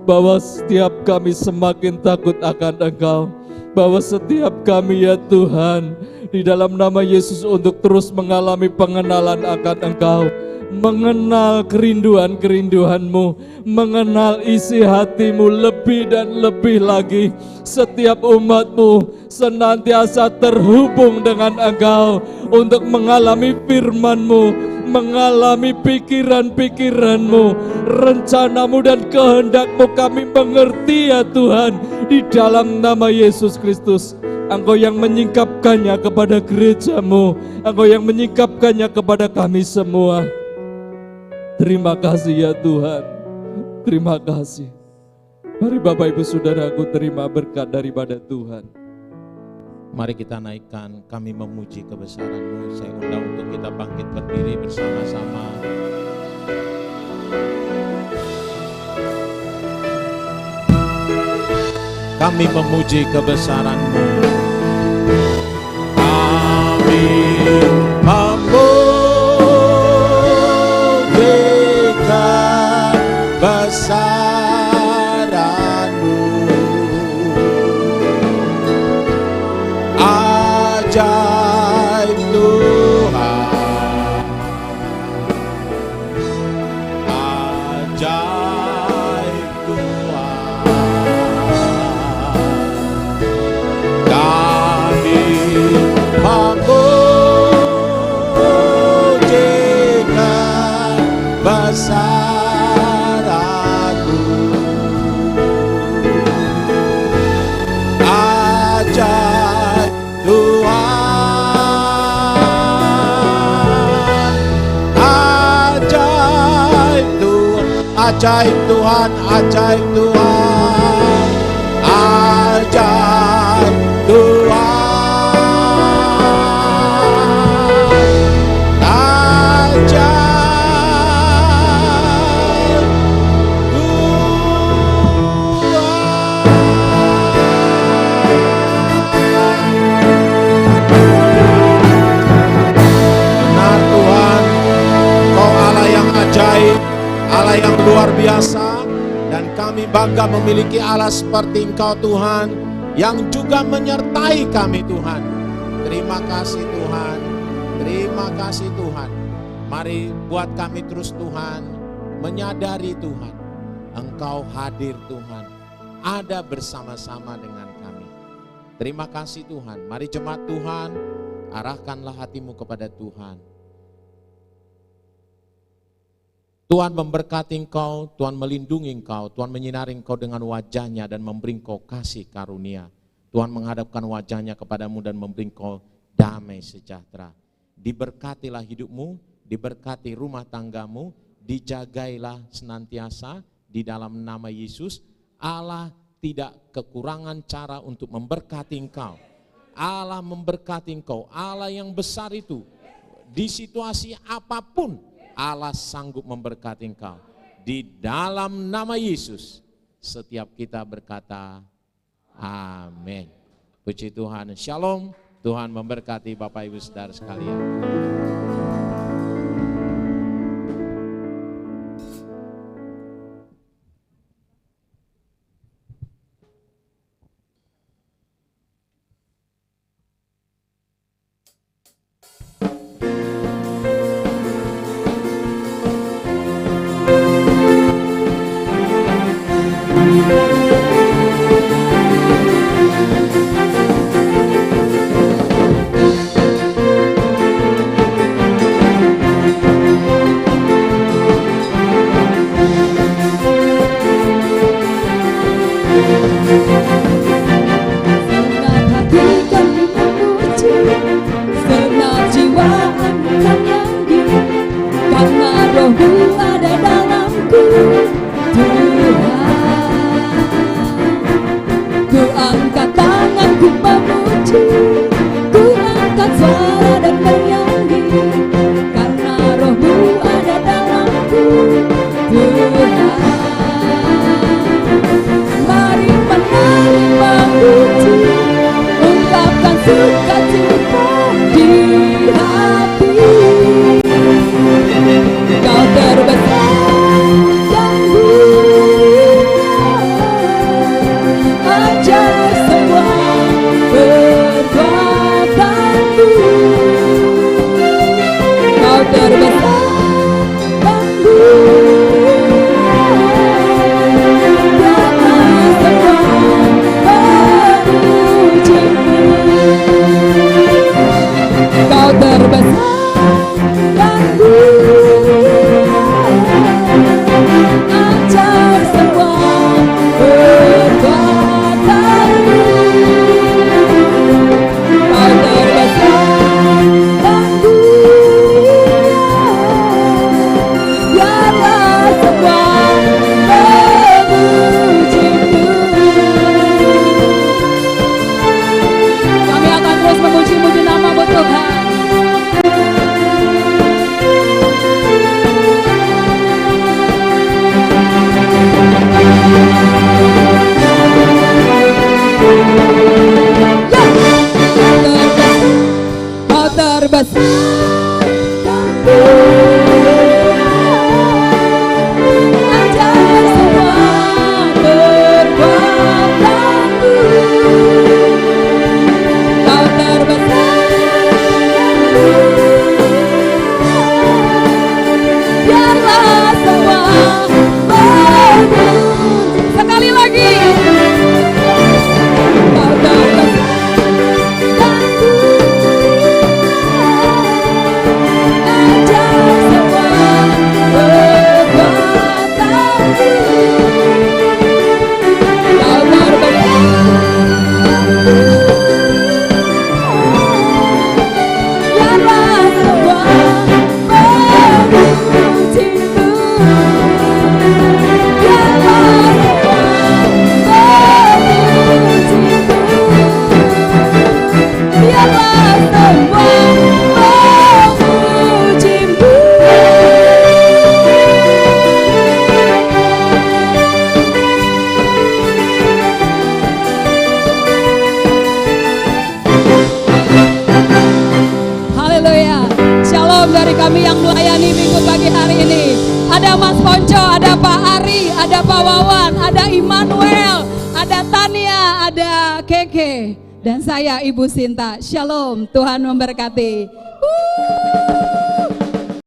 bahwa setiap kami semakin takut akan Engkau, bahwa setiap kami ya Tuhan di dalam nama Yesus untuk terus mengalami pengenalan akan Engkau, mengenal kerinduan-kerinduan-Mu, mengenal isi hati-Mu lebih dan lebih lagi. Setiap umat-Mu senantiasa terhubung dengan Engkau untuk mengalami firman-Mu, mengalami pikiran-pikiran-Mu, rencana-Mu dan kehendak-Mu kami mengerti ya Tuhan. Di dalam nama Yesus Kristus, Engkau yang menyingkapkannya kepada gereja-Mu, Engkau yang menyingkapkannya kepada kami semua. Terima kasih ya Tuhan, terima kasih. Mari Bapak Ibu Saudaraku terima berkat daripada Tuhan. Mari kita naikkan, kami memuji kebesaran-Mu. Saya undang untuk kita bangkit berdiri bersama-sama. Kami memuji kebesaran-Mu. Kami memuji kebesaran-Mu. Ajaib Tuhan, ajaib Tuhan. Kami memuji kebesaran-Mu. Ajaib Tuhan, ajaib Tuhan, ajaib Tuhan, ajaib Tuhan, ajaib Tuhan, ajaib Benar Tuhan, Kau Allah yang ajaib, Allah yang luar biasa, dan kami bangga memiliki Allah seperti Engkau Tuhan, yang juga menyertai kami Tuhan. Terima kasih Tuhan, terima kasih Tuhan. Mari buat kami terus Tuhan, menyadari Tuhan, Engkau hadir Tuhan, ada bersama-sama dengan kami. Terima kasih Tuhan. Mari jemaat Tuhan, arahkanlah hatimu kepada Tuhan. Tuhan memberkati engkau, Tuhan melindungi engkau, Tuhan menyinari engkau dengan wajahnya dan memberi engkau kasih karunia. Tuhan menghadapkan wajahnya kepadamu dan memberi engkau damai sejahtera. Diberkatilah hidupmu, diberkati rumah tanggamu, dijagailah senantiasa di dalam nama Yesus. Allah tidak kekurangan cara untuk memberkati engkau. Allah memberkati engkau, Allah yang besar itu. Di situasi apapun, Allah sanggup memberkati engkau. Di dalam nama Yesus, setiap kita berkata, amin. Puji Tuhan, shalom. Tuhan memberkati Bapak Ibu Saudara sekalian. Senang hati kami memuji, senang jiwa kami terbesar ajar semua kekuatanku. Kau terbesar, biarlah semua berpuji. Sekali lagi. Kau terbesar dan ajar semua kekuatanku. Kau biarlah semua memujiku. Biarlah semua memujiku. Biarlah semua memujimu. Haleluya. Shalom dari kami yang melayani minggu pagi hari ini. Ada Mas Ponco, ada Pak Ari, ada Pak Wawan, ada Immanuel, ada Tania, ada Keke, dan saya Ibu Sinta. Shalom, Tuhan memberkati.